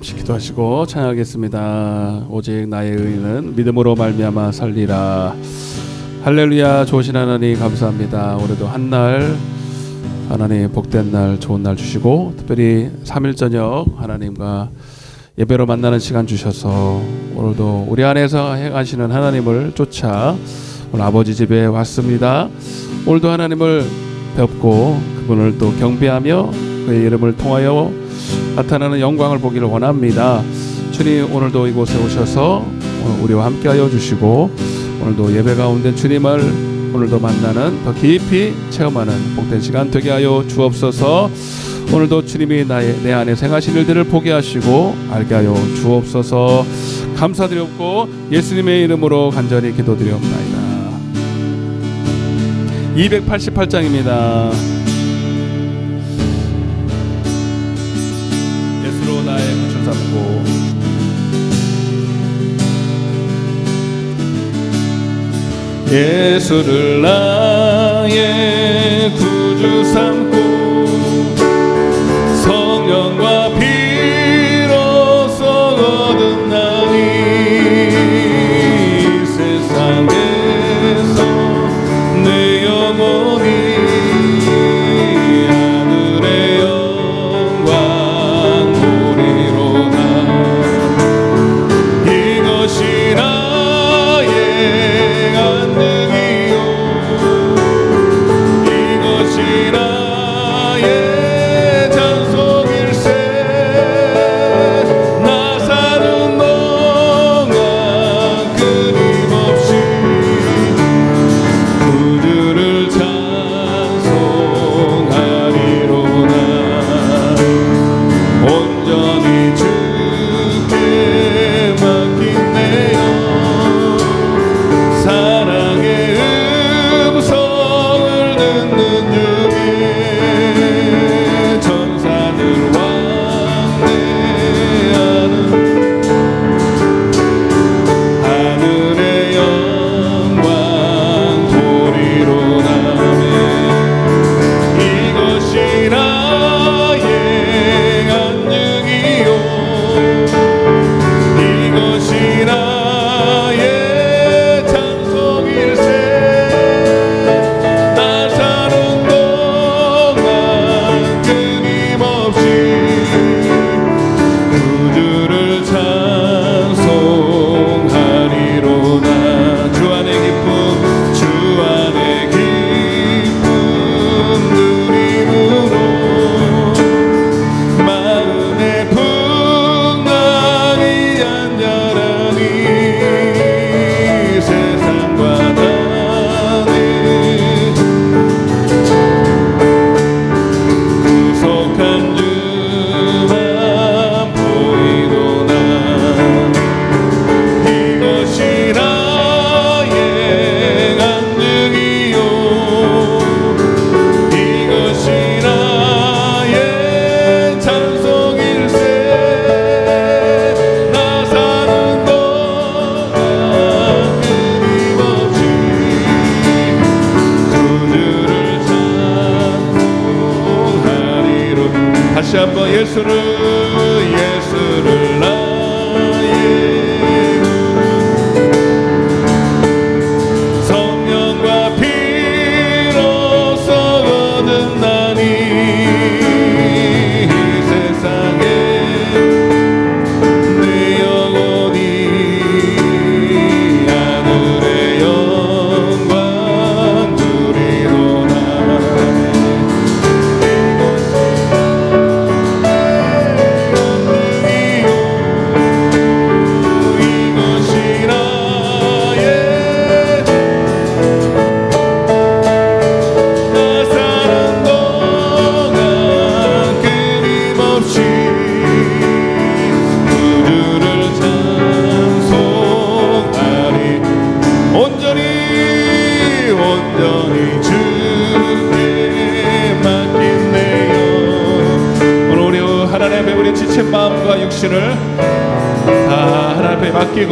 기도하시고 찬양하겠습니다. 오직 나의 의인은 믿음으로 말미암아 살리라. 할렐루야. 좋으신 하나님 감사합니다. 올해도 한날 하나님 복된 날 좋은 날 주시고 특별히 3일 저녁 하나님과 예배로 만나는 시간 주셔서 오늘도 우리 안에서 행하시는 하나님을 쫓아 오늘 아버지 집에 왔습니다. 오늘도 하나님을 뵙고 그분을 또 경배하며 그의 이름을 통하여 나타나는 영광을 보기를 원합니다. 주님 오늘도 이곳에 오셔서 우리와 함께하여 주시고 오늘도 예배 가운데 주님을 오늘도 만나는 더 깊이 체험하는 복된 시간 되게 하여 주옵소서. 오늘도 주님이 내 안에 행하신 일들을 보게 하시고 알게 하여 주옵소서. 감사드렸고 예수님의 이름으로 간절히 기도드리옵나이다. 288장입니다. 예수로 나의 구주 삼고 예수를 나의 구주 삼고 성령과 피로써 얻은 나니 세상에서 내 영혼이 하늘의 영광 보리로다. 이것이 나의 안능이요 이것이 나의 찬송일세. 나 사는 동안 끊임없이 구주를 찬송하리로다. 온전히 주께 맡긴 내 영 사랑의 음성을 듣는 중에 천사들 왕래하는 하늘의 영광 보리로다네. 이것이 나의 안능이요 이것이 나의 찬송일세. 나 사는 동안 끊임없이 구주를 찬송하리로다. 주 안의 기쁨 주 안의 기쁨 누림으로 마음의 풍랑이 안전하니 세상과 다른 구속한 주만 보이도다. 이것이 나의 안능이요 이것이 나의 찬송일세. 나 사는 동안 끊임없이 구주를 찬송하리로. 다시 한번 예수를 나의 성령과 피로써 얻은 나니 세상에 내 영혼이 하늘의 영광 누리로다. 이것이 나의 나 사는 동안 끊임없이 구주를 찬송하리. 온전히 주께 맡긴 내 영. 오늘 우리 하나님 앞에 우리 지친 마음과 육신을 다 하나님 앞에 맡기고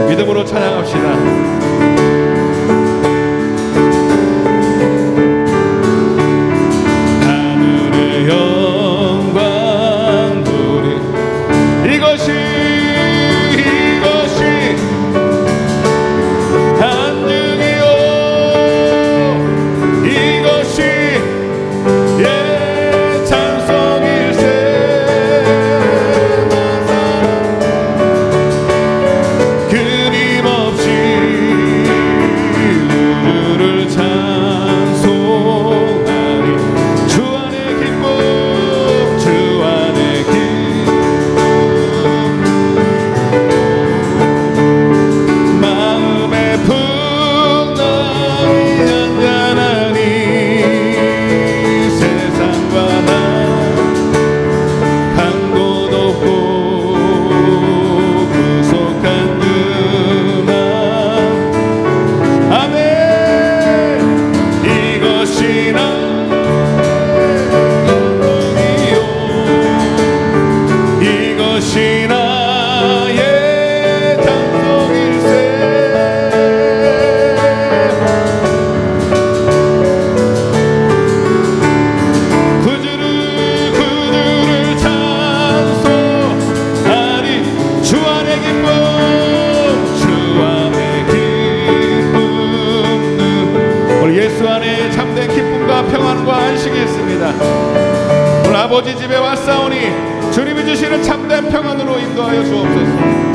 믿음으로 찬양합시다. 하늘의 영광 부리 나오니 주님이 주시는 참된 평안으로 인도하여 주옵소서.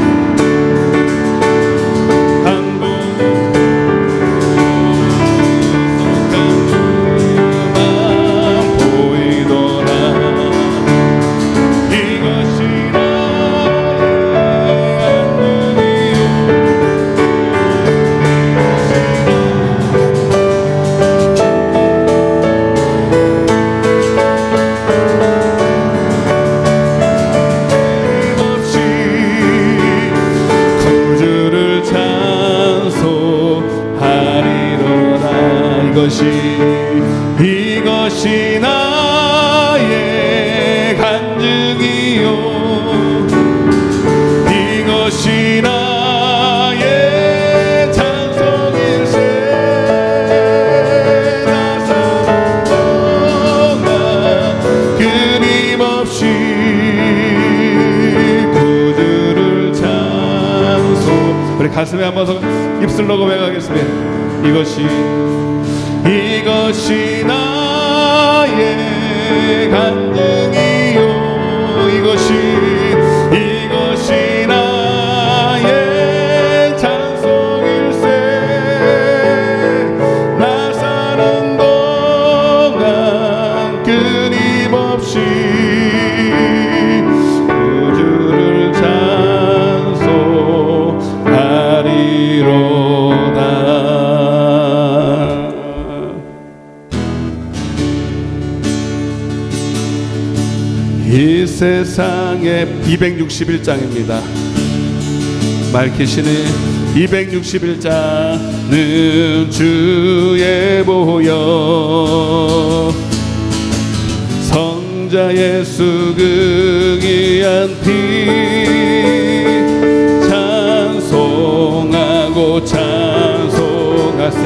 이것이 나의 간증이요 이것이 나의 찬송일세 나 사는 동안 끊임없이 구주를 찬송. 우리 가슴에 한번 입술로 고백하겠습니다. 이것이 나의 간증이요 이것이 나의 찬송일세 나 사는 동안 끊임없이 구주를 찬송하리로다. 이 세상의 261장입니다. 말키시는 261장은 주의 보혈 성자 예수 그 귀한 피 찬송하고 찬송하세.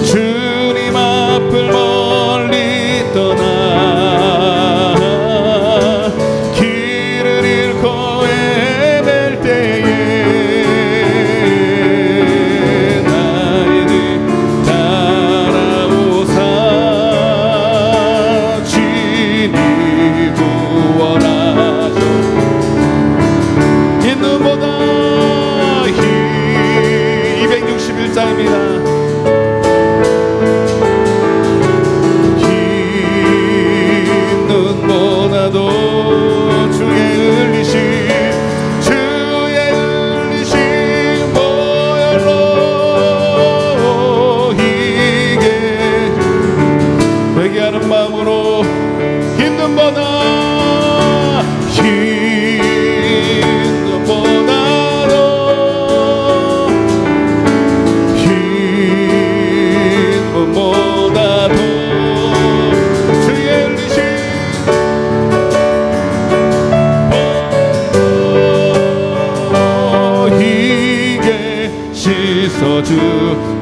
주님 앞을 멀리 떠나 길을 잃고 헤맬 때에 나에게 따라오사 주님 구원하셔. 있는보다 261장입니다.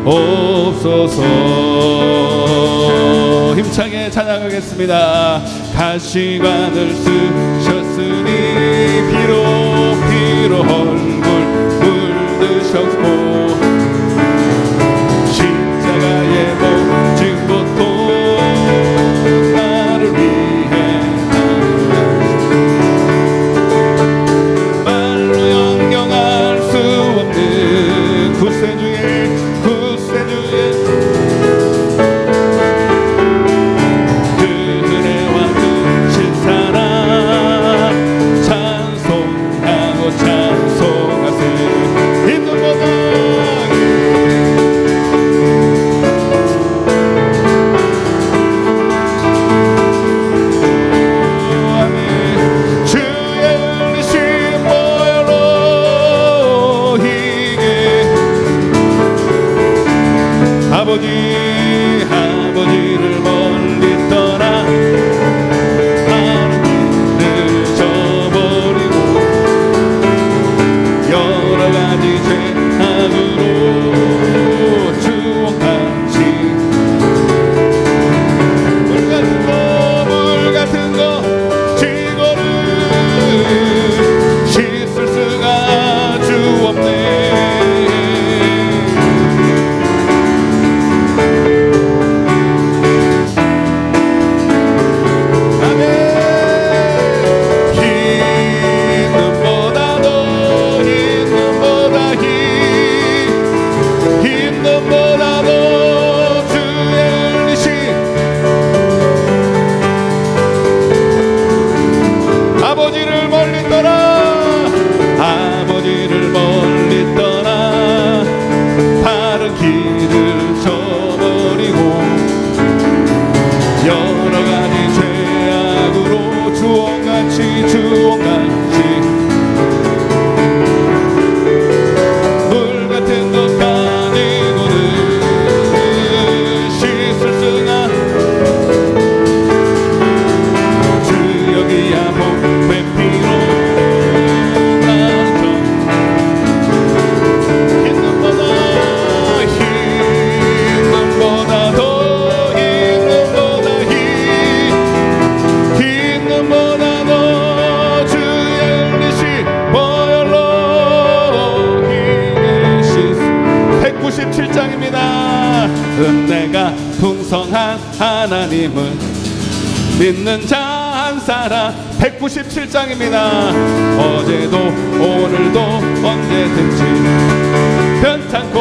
주옵소서. 힘차게 찬양하겠습니다. 가시관을 쓰셨으니 피로 얼굴 물드셨고 십자가의 몫진 고통 나를 위해 말로 형용할 수 없는 구세주의 그네와 크신 사랑 찬송하고 찬송하세. 있는 보다 하나님을 믿는 자 한 사람. 197장입니다. 어제도 오늘도 언제든지 변찮고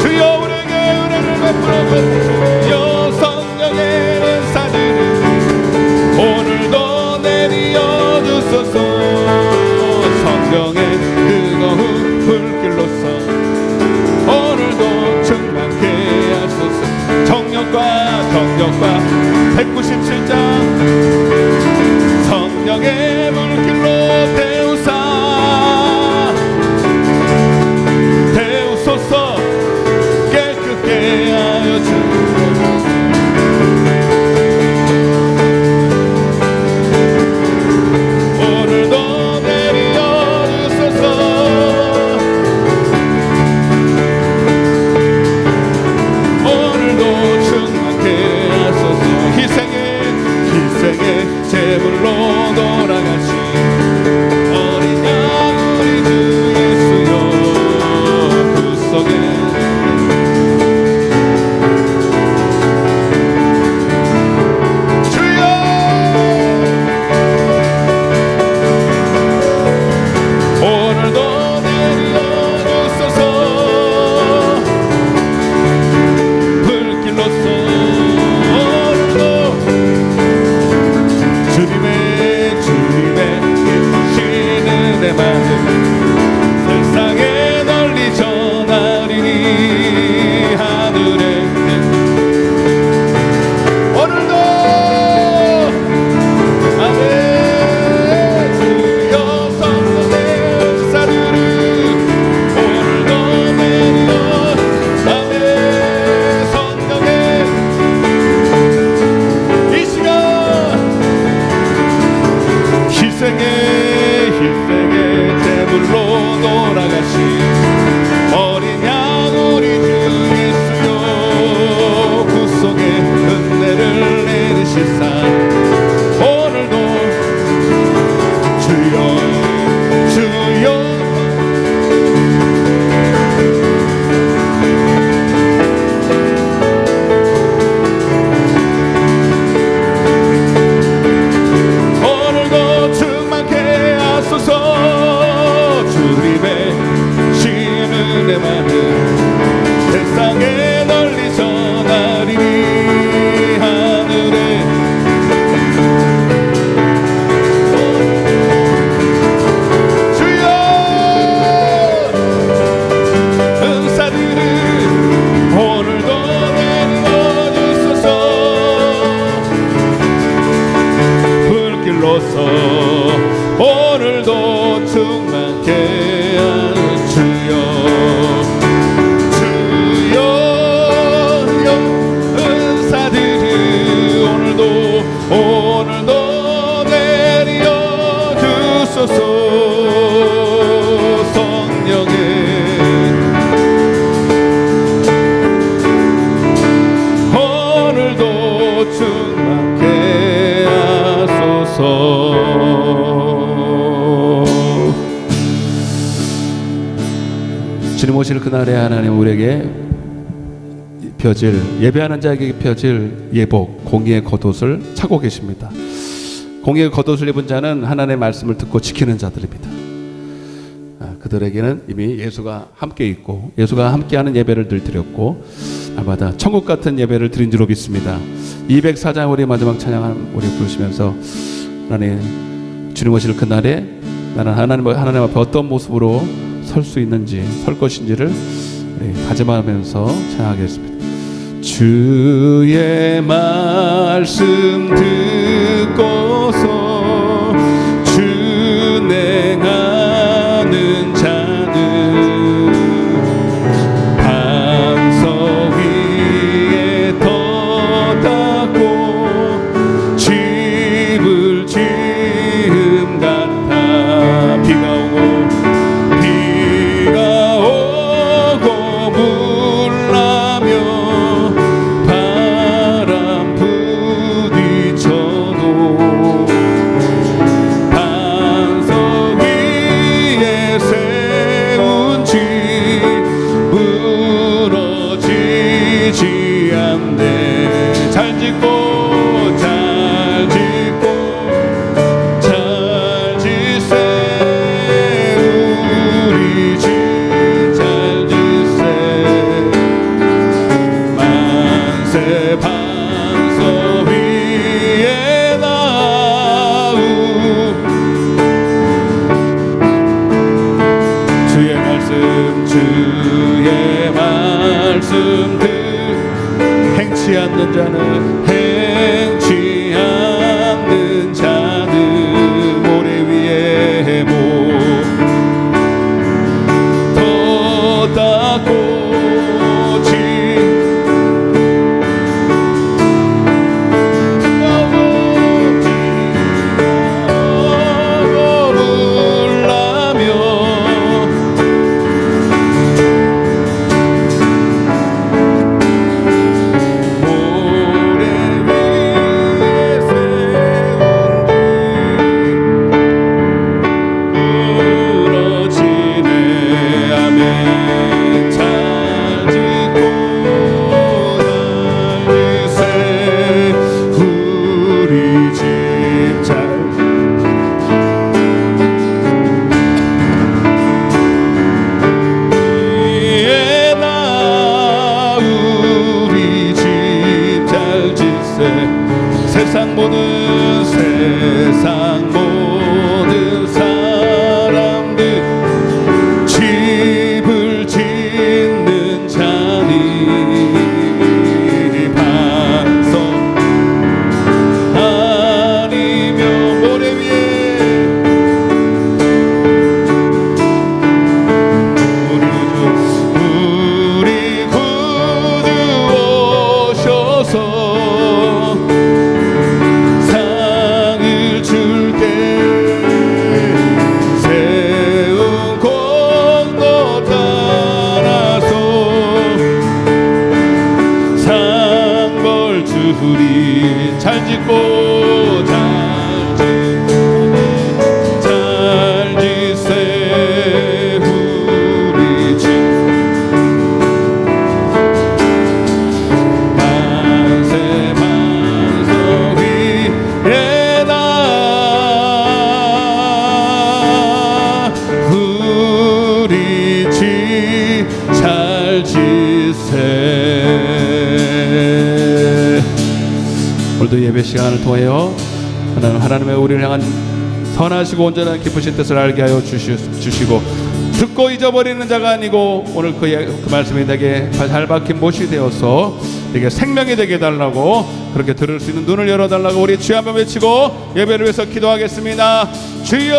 주여 우리에게 은혜를 베풀어 주시며 성령의 은사들을 오늘도 내리어 주소서. 성령의 뜨거운 불길로서 오늘도 충만케 하소서. 정력과 197장 성령의 불길로 태우소서. 깨끗게 하여 주소서. 오늘도 내리어 주소서. 오늘도 충만케 하소서. 희생의 제물로 돌아가신 어린 양 우리 주 예수여 그 속에 주여 오늘도 내리어 주소서. 불길로서 주님의 이끄시는 내 마음 세상에 널리 전하리니 하늘에 오늘도 아멘. 주여 성령의 은사들을 오늘도 내리어 아멘. 성령의 이 시간 희생의 제물로 돌아가신 어린 양 우리 주 예수여 그 속에 은혜를 내리시사 오늘도 주여 오늘도 충만케 하소서. 주님의 신은 내 마음 세상에 널리 전하리니 하늘에 주여 은사들을 오늘도 내리어 주소서. 불길로서 오늘도 충만케 하는 주여 은사들을 오늘도 내리어 주소서. 성령의 오늘도 충만케 하소서. 주님 오실 그날에 하나님 우리에게 펴질 예배하는 자에게 펴질 예복 공의의 겉옷을 차고 계십니다. 공의의 겉옷을 입은 자는 하나님의 말씀을 듣고 지키는 자들입니다. 그들에게는 이미 예수가 함께 있고 예수가 함께하는 예배를 늘 드렸고 날마다 천국 같은 예배를 드린 줄로 믿습니다. 204장 우리 마지막 찬양 우리 부르시면서 하나님 주님 오실 그날에 나는 하나님 앞에 어떤 모습으로 설 수 있는지 설 것인지를 다짐하면서 찬양하겠습니다. 주의 말씀 듣고서 준행하는 자는 반석 위에 터 닦고 집을 지음 같아. 비가 오고 물 나며 바람 부딪혀 모든 세상 모든 사람들 집을 짓는 자니 반석 아니며 모래 위에 우리 구주 오셔서 상을 줄게 세운 공로 따라서 상벌 주리 잘 짓고 잘 지세 우리 집 만세 만석 위에다 우리 집 잘 지세. 오늘도 예배 시간을 통하여 하나님의 우리를 향한 선하시고 온전한 기쁘신 뜻을 알게 하여 주시고 듣고 잊어버리는 자가 아니고 오늘 그 말씀이 내게 잘 박힌 못이 되어서 내게 생명이 되게 해달라고 그렇게 들을 수 있는 눈을 열어달라고 우리 주여 한번 외치고 예배를 위해서 기도하겠습니다. 주여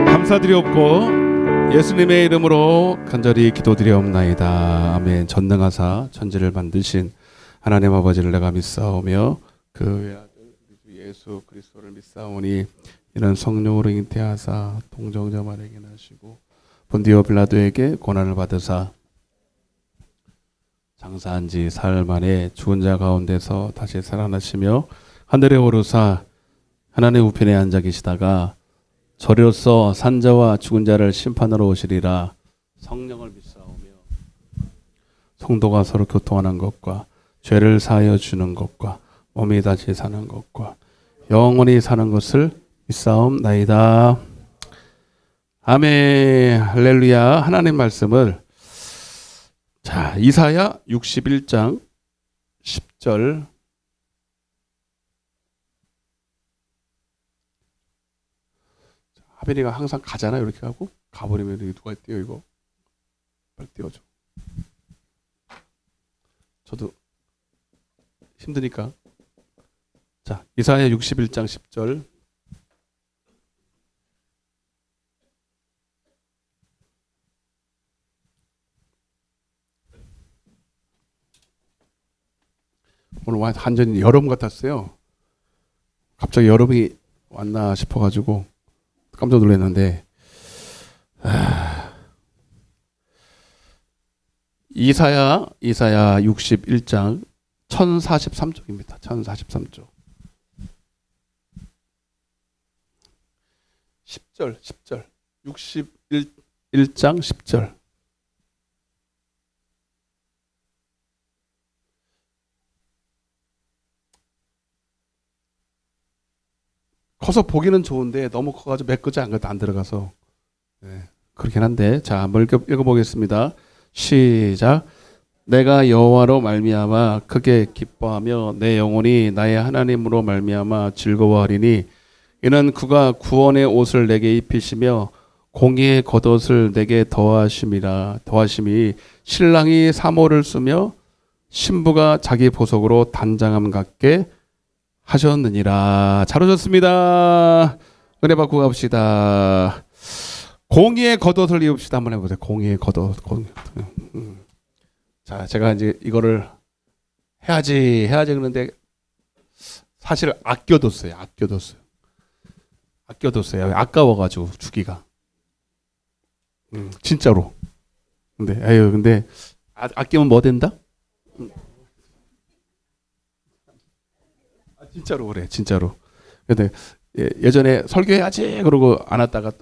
감사드리옵고 예수님의 이름으로 간절히 기도드리옵나이다. 아멘. 전능하사 천지를 만드신 하나님 아버지를 내가 믿사오며 그 외아들 예수 그리스도를 믿사오니 이는 성령으로 잉태하사 동정자 마리아에게 나시고 본디오 빌라도에게 고난을 받으사 장사한 지 사흘 만에 죽은 자 가운데서 다시 살아나시며 하늘에 오르사 하나님 우편에 앉아 계시다가 저리로서 산자와 죽은 자를 심판하러 오시리라. 성령을 믿사오며 성도가 서로 교통하는 것과 죄를 사하여 주는 것과 몸이 다시 사는 것과 영원히 사는 것을 믿사옵나이다. 아멘. 할렐루야. 하나님 말씀을 자 이사야 61장 10절 하빈이가 항상 가잖아. 이렇게 하고 가버리면 누가 뛰어 이거 빨리 뛰어줘. 저도 힘드니까. 자 이사야 61장 10절 오늘 완전히 여름 같았어요. 갑자기 여름이 왔나 싶어가지고 깜짝 놀랐는데 이사야 61장 1043쪽입니다. 1043쪽 10절 61장 10절 커서 보기는 좋은데 너무 커가지고 매끄지 안 들어가서 네, 그렇긴 한데 자 한번 읽어보겠습니다. 시작. 내가 여호와로 말미암아 크게 기뻐하며 내 영혼이 나의 하나님으로 말미암아 즐거워하리니 이는 그가 구원의 옷을 내게 입히시며 공의의 겉옷을 내게 더하심이라. 더하심이 신랑이 사모를 쓰며 신부가 자기 보석으로 단장함 같게 하셨느니라. 잘 오셨습니다. 은혜 받고 갑시다. 공의의 겉옷을 입읍시다. 한번 해보세요. 공의의 겉옷. 자, 제가 이제 이거를 해야지 그러는데 사실 아껴뒀어요. 아까워가지고 주기가. 진짜로. 근데 아끼면 뭐 된다? 진짜로 그래. 진짜로. 근데 예전에 설교해야지 그러고 안 왔다가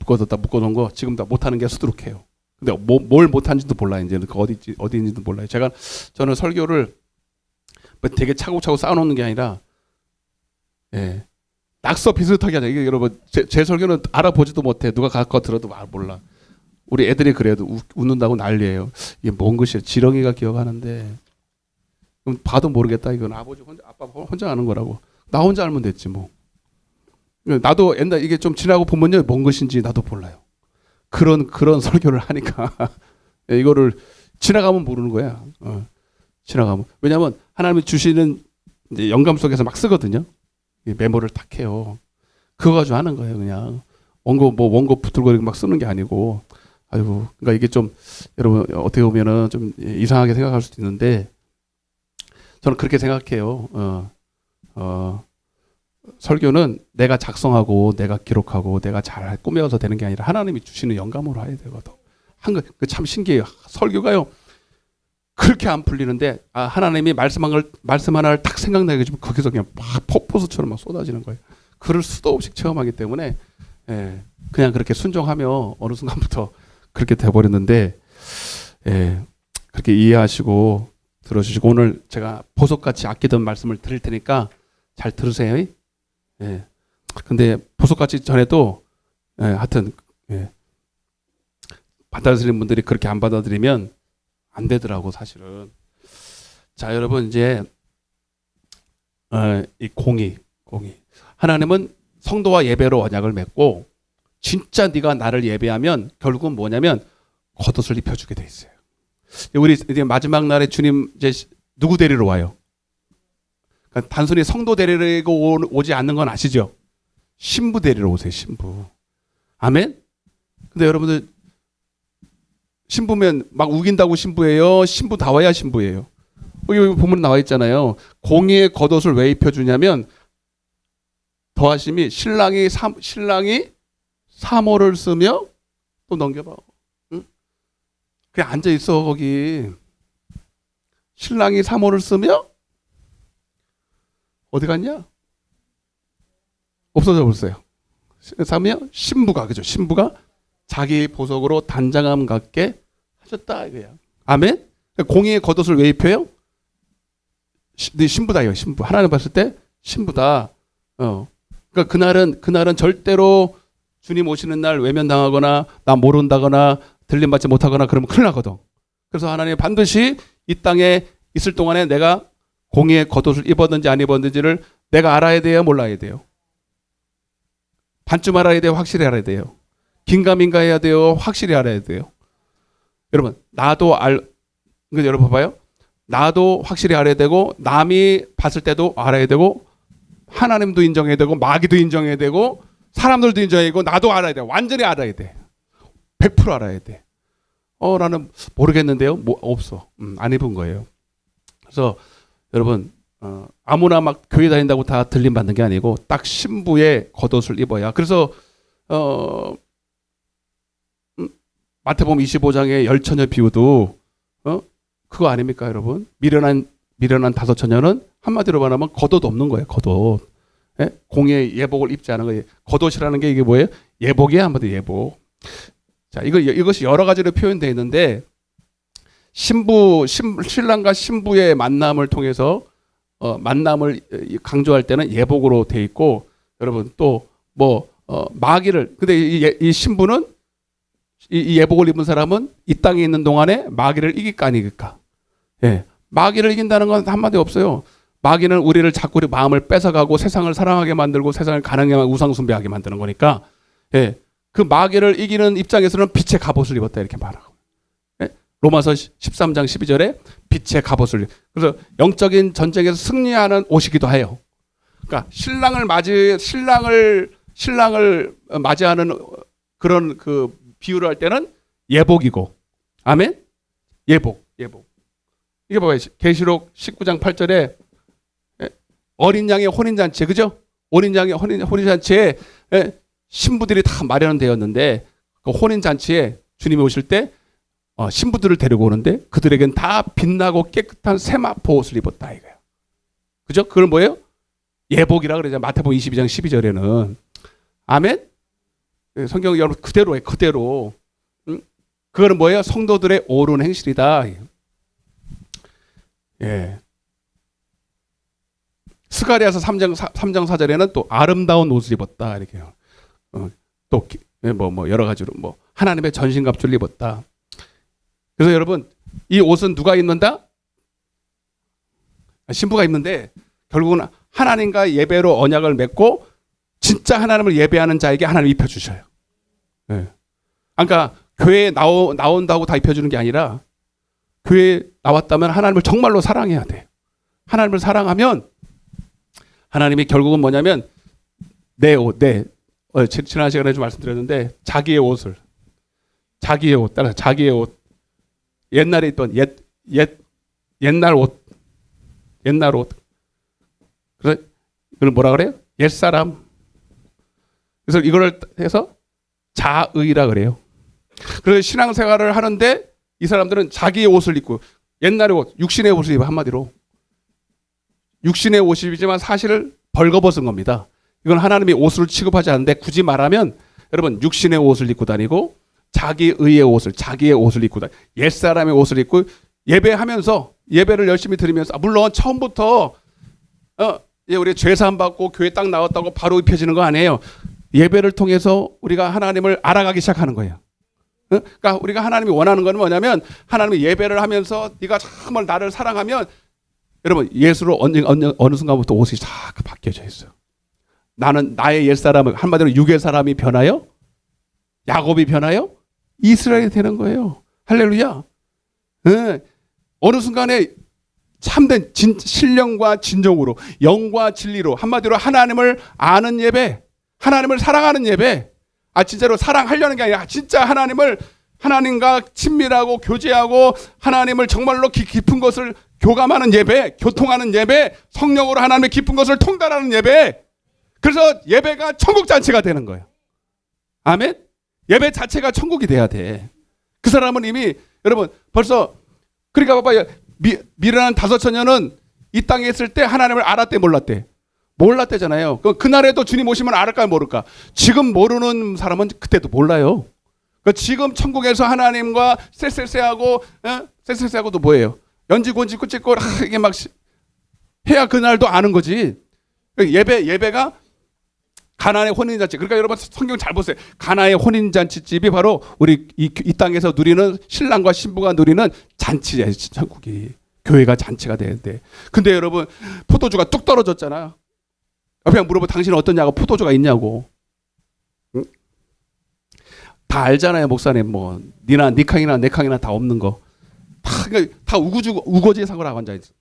묶어놓은 거 지금 다 못하는 게 수두룩해요. 근데 뭘 못하는지도 몰라요. 이제는 그 어디인지도 몰라요. 저는 설교를 되게 차곡차곡 쌓아놓는 게 아니라 낙서 비슷하게 하자. 이게 여러분 제 설교는 알아보지도 못해. 누가 갖고 들어도 몰라. 우리 애들이 그래도 웃는다고 난리예요. 이게 뭔 것이야. 지렁이가 기억하는데 그럼 봐도 모르겠다. 이건 아버지 혼자 아빠 혼자 아는 거라고. 나 혼자 알면 됐지 뭐. 나도 옛날 이게 좀 지나고 보면요 뭔 것인지 나도 몰라요. 그런 설교를 하니까 이거를 지나가면 모르는 거야. 지나가면. 왜냐하면 하나님이 주시는 이제 영감 속에서 막 쓰거든요. 메모를 딱 해요. 그거 가지고 하는 거예요. 그냥 원고 붙들고 막 쓰는 게 아니고. 아이고, 그러니까 이게 좀 여러분 어떻게 보면은 좀 이상하게 생각할 수도 있는데 저는 그렇게 생각해요. 설교는 내가 작성하고 내가 기록하고 내가 잘 꾸며서 되는 게 아니라 하나님이 주시는 영감으로 해야 되거든. 참 신기해요. 설교가요 그렇게 안 풀리는데 하나님이 말씀 하나를 딱 생각나게 해주면 거기서 그냥 막 폭포수처럼 막 쏟아지는 거예요. 그럴 수도 없이 체험하기 때문에 그냥 그렇게 순종하며 어느 순간부터 그렇게 돼버렸는데 그렇게 이해하시고 들어주시고 오늘 제가 보석같이 아끼던 말씀을 드릴 테니까 잘 들으세요. 근데 보석같이 전에도 하여튼 받아들이는 분들이 그렇게 안 받아들이면 안 되더라고 사실은. 자, 여러분 이제 이 공의 하나님은 성도와 예배로 언약을 맺고 진짜 네가 나를 예배하면 결국은 뭐냐면 겉옷을 입혀주게 돼 있어요. 우리 이제 마지막 날에 주님 이제 누구 데리러 와요? 그러니까 단순히 성도 데리러 오지 않는 건 아시죠? 신부 데리러 오세요. 신부. 아멘? 근데 여러분들 신부면 막 우긴다고 신부예요? 신부다워야 신부예요? 여기 보면 나와 있잖아요. 공의의 겉옷을 왜 입혀주냐면 더하심이 신랑이 사모를 쓰며 또 넘겨봐. 응? 그냥 앉아 있어 거기. 신랑이 사모를 쓰며 어디 갔냐? 없어져 버렸어요. 사며 신부가 그죠? 신부가 자기 보석으로 단장함 같게 하셨다 이거야. 아멘? 공의의 겉옷을 왜 입혀요? 네 신부다요. 신부. 하나님 봤을 때 신부다. 그러니까 그날은 절대로 주님 오시는 날 외면당하거나 나 모른다거나 들림받지 못하거나 그러면 큰일 나거든. 그래서 하나님 반드시 이 땅에 있을 동안에 내가 공의의 겉옷을 입었는지 안 입었는지를 내가 알아야 돼요? 몰라야 돼요? 반쯤 알아야 돼요? 확실히 알아야 돼요? 긴가민가 해야 돼요? 확실히 알아야 돼요? 여러분 여러분 봐봐요. 나도 확실히 알아야 되고 남이 봤을 때도 알아야 되고 하나님도 인정해야 되고 마귀도 인정해야 되고 사람들도 인정해야 되고 나도 알아야 돼. 완전히 알아야 돼. 100% 알아야 돼. 나는 모르겠는데요. 없어. 안 입은 거예요. 그래서 여러분 아무나 막 교회 다닌다고 다 들림 받는 게 아니고 딱 신부의 겉옷을 입어야. 그래서 마태복음 25장의 열처녀 비유도 그거 아닙니까 여러분? 미련한 다섯 처녀는 한마디로 말하면 겉옷 없는 거예요. 겉옷. 공의 예복을 입지 않은 거예요. 겉옷이라는 게 이게 뭐예요? 예복이야 한마디로 예복. 자, 이것이 여러 가지로 표현되어 있는데 신랑과 신부의 만남을 통해서 만남을 강조할 때는 예복으로 돼 있고 여러분 또 마귀를 근데 이 신부는 이 예복을 입은 사람은 이 땅에 있는 동안에 마귀를 이길까 안 이길까? 마귀를 이긴다는 건 한마디 없어요. 마귀는 우리를 자꾸 우리 마음을 뺏어가고 세상을 사랑하게 만들고 세상을 가능하게 우상숭배하게 만드는 거니까 그 마귀를 이기는 입장에서는 빛의 갑옷을 입었다 이렇게 말하고. 예? 로마서 13장 12절에 빛의 갑옷을. 그래서 영적인 전쟁에서 승리하는 옷이기도 해요. 그러니까 신랑을 맞이하는 그런 그 비유를 할 때는 예복이고, 아멘. 예복. 이게 뭐예요? 계시록 19장 8절에 어린 양의 혼인잔치, 그죠? 어린 양의 혼인잔치에 신부들이 다 마련되었는데 그 혼인잔치에 주님이 오실 때 신부들을 데리고 오는데 그들에겐 다 빛나고 깨끗한 세마포 옷을 입었다 이거예요. 그죠? 그걸 뭐예요? 예복이라 그러죠. 마태복음 22장 12절에는. 아멘? 성경 여러분 그대로예요. 그대로. 그거는 뭐예요? 성도들의 옳은 행실이다. 예. 스가랴서 3장 4절에는 또 아름다운 옷을 입었다 이렇게요. 또 여러 가지로 하나님의 전신갑주를 입었다. 그래서 여러분 이 옷은 누가 입는다? 신부가 입는데 결국은 하나님과 예배로 언약을 맺고 진짜 하나님을 예배하는 자에게 하나님 입혀주셔요. 네. 그러니까 교회에 나온다고 다 입혀주는 게 아니라 교회에 나왔다면 하나님을 정말로 사랑해야 돼. 하나님을 사랑하면 하나님이 결국은 뭐냐면 내 옷, 지난 시간에 좀 말씀드렸는데 자기의 옷, 따라서 자기의 옷, 옛날에 있던 옛날 옷, 그래서 이걸 뭐라 그래요? 옛사람. 그래서 이거를 해서 자의라 그래요. 그래서 신앙생활을 하는데 이 사람들은 자기의 옷을 입고 옛날의 옷, 육신의 옷을 입어. 한마디로 육신의 옷이지만 사실 벌거벗은 겁니다. 이건 하나님이 옷을 취급하지 않는데 굳이 말하면 여러분 육신의 옷을 입고 다니고 자기의 옷을 입고 다니고 옛사람의 옷을 입고 예배하면서 예배를 열심히 드리면서 물론 처음부터 우리 죄사함 받고 교회 딱 나왔다고 바로 입혀지는 거 아니에요. 예배를 통해서 우리가 하나님을 알아가기 시작하는 거예요. 그러니까 우리가 하나님이 원하는 건 뭐냐면 하나님이 예배를 하면서 네가 정말 나를 사랑하면 여러분 예수로 어느 순간부터 옷이 싹 바뀌어져 있어요. 나는 나의 옛사람을 한마디로 육의 사람이 변하여 야곱이 변하여 이스라엘이 되는 거예요. 할렐루야. 어느 순간에 참된 신령과 진정으로 영과 진리로 한마디로 하나님을 아는 예배, 하나님을 사랑하는 예배. 진짜로 사랑하려는 게 아니라 진짜 하나님과 친밀하고 교제하고 하나님을 정말로 깊은 것을 교감하는 예배, 교통하는 예배, 성령으로 하나님의 깊은 것을 통달하는 예배. 그래서 예배가 천국 잔치가 되는 거예요. 아멘? 예배 자체가 천국이 돼야 돼. 그 사람은 이미 여러분 벌써 그러니까 봐봐요. 미련한 5처녀는 이 땅에 있을 때 하나님을 알았대 몰랐대? 몰랐대잖아요. 그날에도 주님 오시면 알을까 모를까? 지금 모르는 사람은 그때도 몰라요. 지금 천국에서 하나님과 쎄쎄쎄하고도 뭐예요? 연지곤지 꾸짖고 이게 막 해야 그날도 아는 거지. 예배가 가나의 혼인잔치. 그러니까 여러분 성경 잘 보세요. 가나의 혼인잔치집이 바로 우리 이 땅에서 누리는 신랑과 신부가 누리는 잔치예요. 천국이. 교회가 잔치가 되는데. 근데 여러분 포도주가 뚝 떨어졌잖아요. 그냥 물어보 당신은 어떠냐고 포도주가 있냐고. 응? 다 알잖아요 목사님. 니나 니 캉이나 내 캉이나 다 없는 거. 다 우거지상을 하고 앉아있어.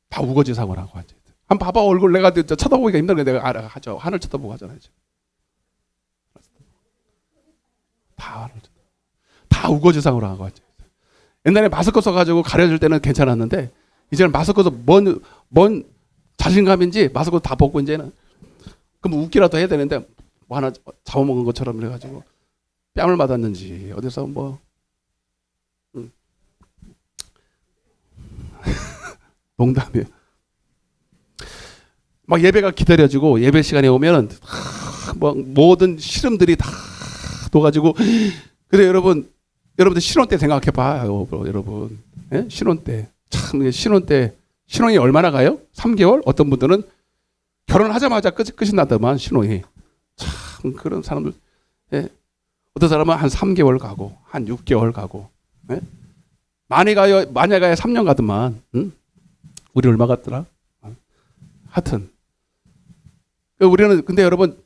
다 우거지상을 하고 앉아있어. 한번 봐봐 얼굴 내가 쳐다보기가 힘들게 내가 하죠. 하늘 쳐다보고 하잖아요. 다 우거지상으로 하고 앉아있어. 옛날에 마스크 써가지고 가려줄 때는 괜찮았는데 이제는 마스크 써 뭔 자신감인지 마스크 다 벗고 이제는 그럼 웃기라도 해야 되는데 하나 잡아먹은 것처럼 그래가지고 뺨을 맞았는지 어디서 농담이에요. 막 예배가 기다려지고 예배 시간에 오면은 모든 시름들이 다 녹아지고. 근데 여러분들 신혼 때 생각해 봐요, 여러분. 예? 신혼 때 참 신혼이 얼마나 가요? 3개월? 어떤 분들은 결혼하자마자 끝이 나더만 신혼이. 참 그런 사람들. 예? 어떤 사람은 한 3개월 가고 한 6개월 가고. 예? 많이 가야 3년 가더만. 응? 우리 얼마 갔더라? 하여튼 우리는 근데 여러분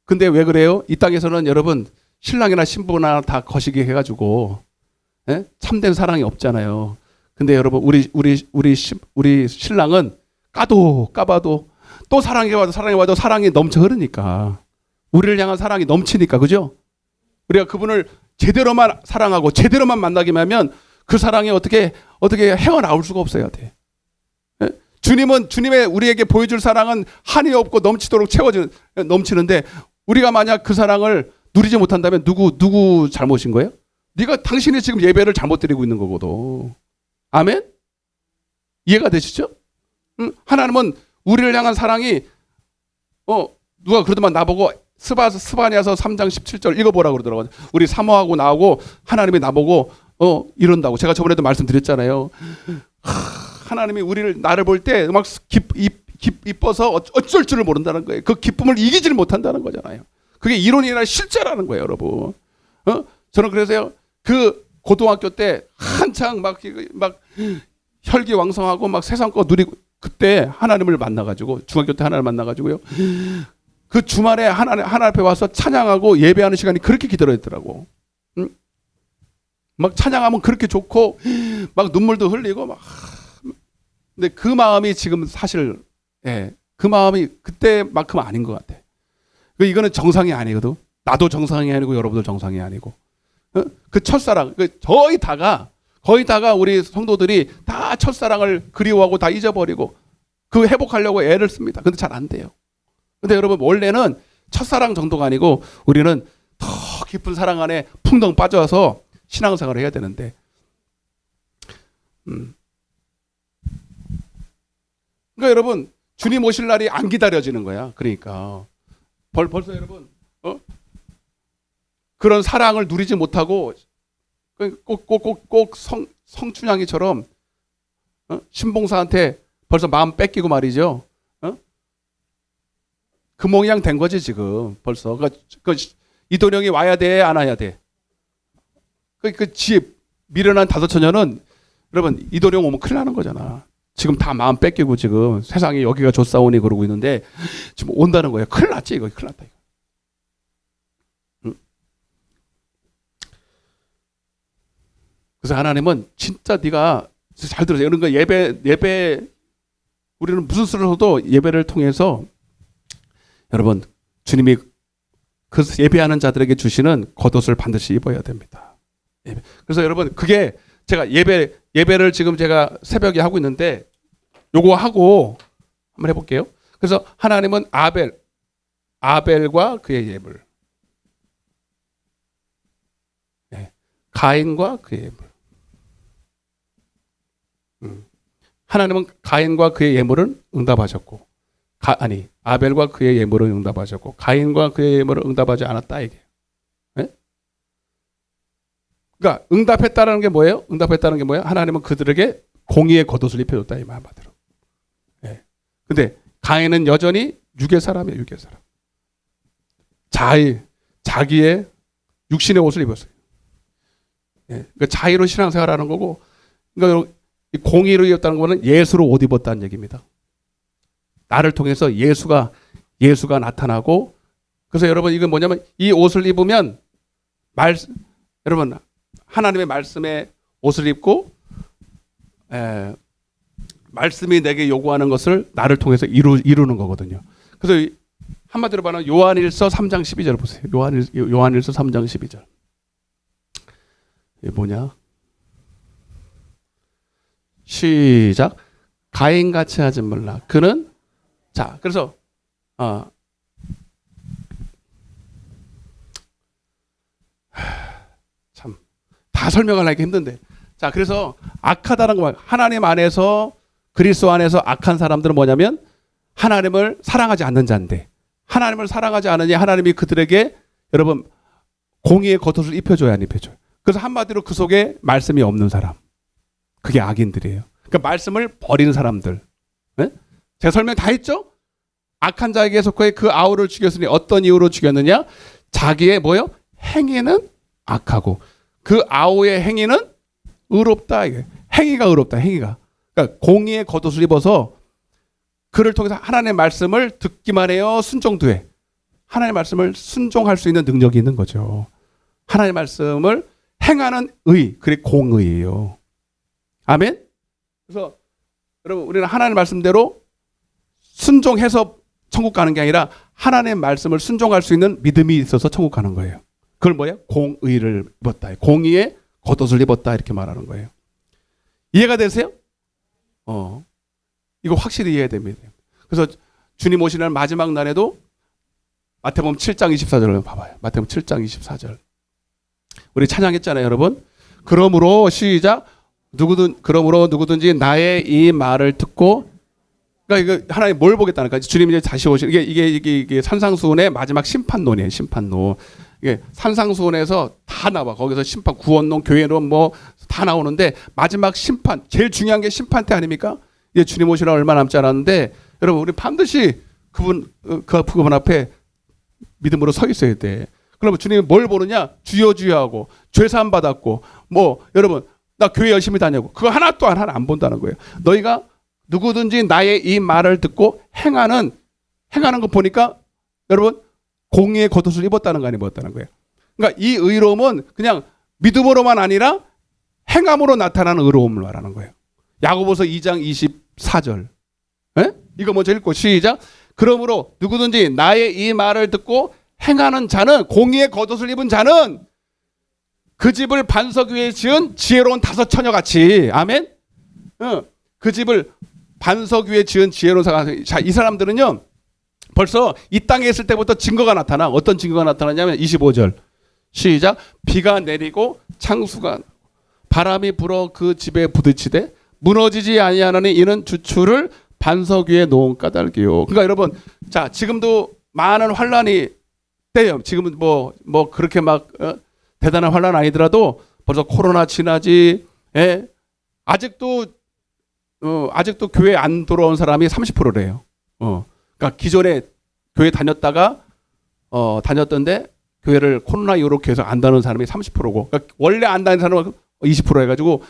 근데 왜 그래요? 이 땅에서는 여러분 신랑이나 신부나 다 거시기 해가지고 예? 참된 사랑이 없잖아요. 근데 여러분 우리 신랑은 까봐도 또 사랑해봐도 사랑이 넘쳐 흐르니까 우리를 향한 사랑이 넘치니까 그죠? 우리가 그분을 제대로만 사랑하고 제대로만 만나기만 하면 그 사랑이 어떻게 헤어나올 수가 없어야 돼. 예? 주님의 우리에게 보여줄 사랑은 한이 없고 넘치도록 넘치는데 우리가 만약 그 사랑을 누리지 못한다면 누구 잘못인 거예요? 당신이 지금 예배를 잘못 드리고 있는 거거든. 아멘? 이해가 되시죠? 하나님은 우리를 향한 사랑이 누가 그러더만 나보고 스바냐서 3장 17절 읽어보라고 그러더라고요. 우리 사모하고 나하고 하나님이 나보고 이런다고. 제가 저번에도 말씀드렸잖아요. 하나님이 나를 볼 때 막 기뻐서 어쩔 줄을 모른다는 거예요. 그 기쁨을 이기지를 못한다는 거잖아요. 그게 이론이나 실제라는 거예요, 여러분. 저는 그래서요, 그 고등학교 때 한창 막 혈기왕성하고 막 세상 거 누리고 그때 하나님을 만나가지고 중학교 때 하나님을 만나가지고요. 그 주말에 하나님 앞에 와서 찬양하고 예배하는 시간이 그렇게 기다렸더라고. 막 찬양하면 그렇게 좋고 막 눈물도 흘리고 막. 근데 그 마음이 지금 사실 그 마음이 그때만큼 아닌 것 같아. 이거는 정상이 아니거든. 나도 정상이 아니고 여러분도 정상이 아니고. 그 첫사랑 거의 다가 우리 성도들이 다 첫사랑을 그리워하고 다 잊어버리고 그 회복하려고 애를 씁니다. 근데 잘 안 돼요. 근데 여러분 원래는 첫사랑 정도가 아니고 우리는 더 깊은 사랑 안에 풍덩 빠져서 신앙생활을 해야 되는데 그러니까 여러분 주님 오실 날이 안 기다려지는 거야. 그러니까 벌써 여러분 그런 사랑을 누리지 못하고 꼭 성춘향이처럼 신봉사한테 벌써 마음 뺏기고 말이죠. 그 모양 된 거지 지금 벌써. 이도령이 와야 돼, 안 와야 돼? 그 집 미련한 다섯 처녀는 여러분 이도령 오면 큰일 나는 거잖아. 지금 다 마음 뺏기고 지금 세상에 여기가 좋사오니 그러고 있는데 지금 온다는 거예요. 큰일 났지 이거. 큰일 났다 이거. 그래서 하나님은 진짜 네가 잘 들으세요. 이런 거 예배 우리는 무슨 수를 해도 예배를 통해서 여러분 주님이 그 예배하는 자들에게 주시는 겉옷을 반드시 입어야 됩니다. 그래서 여러분 그게 제가 예배를 지금 제가 새벽에 하고 있는데 요거 하고 한번 해볼게요. 그래서 하나님은 아벨과 그의 예물, 가인과 그의 예물. 하나님은 가인과 그의 예물은 응답하셨고, 아벨과 그의 예물은 응답하셨고, 가인과 그의 예물은 응답하지 않았다 이게. 그러니까 응답했다는 게 뭐예요? 하나님은 그들에게 공의의 겉옷을 입혀줬다 이 말 한마디로. 근데 가인은 여전히 육의 사람이에요. 육의 사람. 자기의 육신의 옷을 입었어요. 그러니까 자의로 신앙생활하는 거고, 그러니까 공의로 입었다는 거는 예수로 옷 입었다는 얘기입니다. 나를 통해서 예수가 나타나고, 그래서 여러분 이건 뭐냐면 이 옷을 입으면 여러분 하나님의 말씀에 옷을 입고 말씀이 내게 요구하는 것을 나를 통해서 이루는 거거든요. 그래서 한마디로 말하면 요한일서 3장 12절 보세요. 요한일서 3장 12절. 이게 뭐냐? 시작. 가인같이 하지 말라. 그는 그래서 참 다 설명하려니까 힘든데. 그래서 악하다는 거 하나님 안에서 그리스도 안에서 악한 사람들은 뭐냐면 하나님을 사랑하지 않는 자인데, 하나님을 사랑하지 않으니 하나님이 그들에게 여러분 공의의 겉옷을 입혀줘야 안 입혀줘요. 그래서 한마디로 그 속에 말씀이 없는 사람, 그게 악인들이에요. 그러니까 말씀을 버리는 사람들. 제가 설명 다 했죠? 악한 자에게 속해 그 아우를 죽였으니 어떤 이유로 죽였느냐? 자기의 행위는 악하고 그 아우의 행위는 의롭다. 이게 행위가 의롭다. 행위가. 그러니까 공의의 겉옷을 입어서 그를 통해서 하나님의 말씀을 듣기만 해요. 순종도 해. 하나님의 말씀을 순종할 수 있는 능력이 있는 거죠. 하나님의 말씀을 행하는 의, 그게 공의예요. 아멘? 그래서 여러분, 우리는 하나님의 말씀대로 순종해서 천국 가는 게 아니라 하나님의 말씀을 순종할 수 있는 믿음이 있어서 천국 가는 거예요. 그걸 뭐예요? 공의를 입었다. 공의의 겉옷을 입었다. 이렇게 말하는 거예요. 이해가 되세요? 이거 확실히 이해해야 됩니다. 그래서 주님 오시는 날 마지막 날에도 마태복음 7장 24절을 봐봐요. 마태복음 7장 24절. 우리 찬양했잖아요, 여러분. 그러므로 시작. 그러므로 누구든지 나의 이 말을 듣고, 그러니까 이거 하나님 뭘 보겠다니까. 주님이 이제 다시 오시는 이게 산상수훈의 마지막 심판론이에요. 심판론. 이게 산상수훈에서 다 나와. 거기서 심판, 구원론, 교회론 뭐 다 나오는데 마지막 심판, 제일 중요한 게 심판 때 아닙니까? 이제 주님 오시라 얼마 남지 않았는데 여러분, 우리 반드시 그분 앞에 믿음으로 서 있어야 돼. 그러면 주님이 뭘 보느냐? 주여 주여 하고 죄 사함 받았고 뭐 여러분 나 교회 열심히 다녀고 그거 하나 또 하나 안 본다는 거예요. 너희가 누구든지 나의 이 말을 듣고 행하는 거 보니까 여러분 공의의 겉옷을 입었다는 거 아니에요? 입었다는 거예요. 그러니까 이 의로움은 그냥 믿음으로만 아니라 행함으로 나타나는 의로움을 말하는 거예요. 야고보서 2장 24절. 에? 이거 먼저 읽고 시작. 그러므로 누구든지 나의 이 말을 듣고 행하는 자는, 공의의 겉옷을 입은 자는 그 집을 반석 위에 지은 지혜로운 다섯 처녀같이. 아멘. 그 집을 반석 위에 지은 지혜로운 사람. 자, 이 사람들은요 벌써 이 땅에 있을 때부터 증거가 나타나. 어떤 증거가 나타나냐면 25절 시작. 비가 내리고 창수가 바람이 불어 그 집에 부딪히되 무너지지 아니하나니 이는 주추를 반석 위에 놓은 까닭이요. 그러니까 여러분, 자, 지금도 많은 환란이 때요. 지금은 뭐 그렇게 막 대단한 환란 아니더라도 벌써 코로나 지나지. 아직도 교회 안 돌아온 사람이 30%래요. 그러니까 기존에 교회 다녔던데 교회를 코로나 이후로 계속 안 다니는 사람이 30%고, 그러니까 원래 안 다니는 사람은 20% 해가지고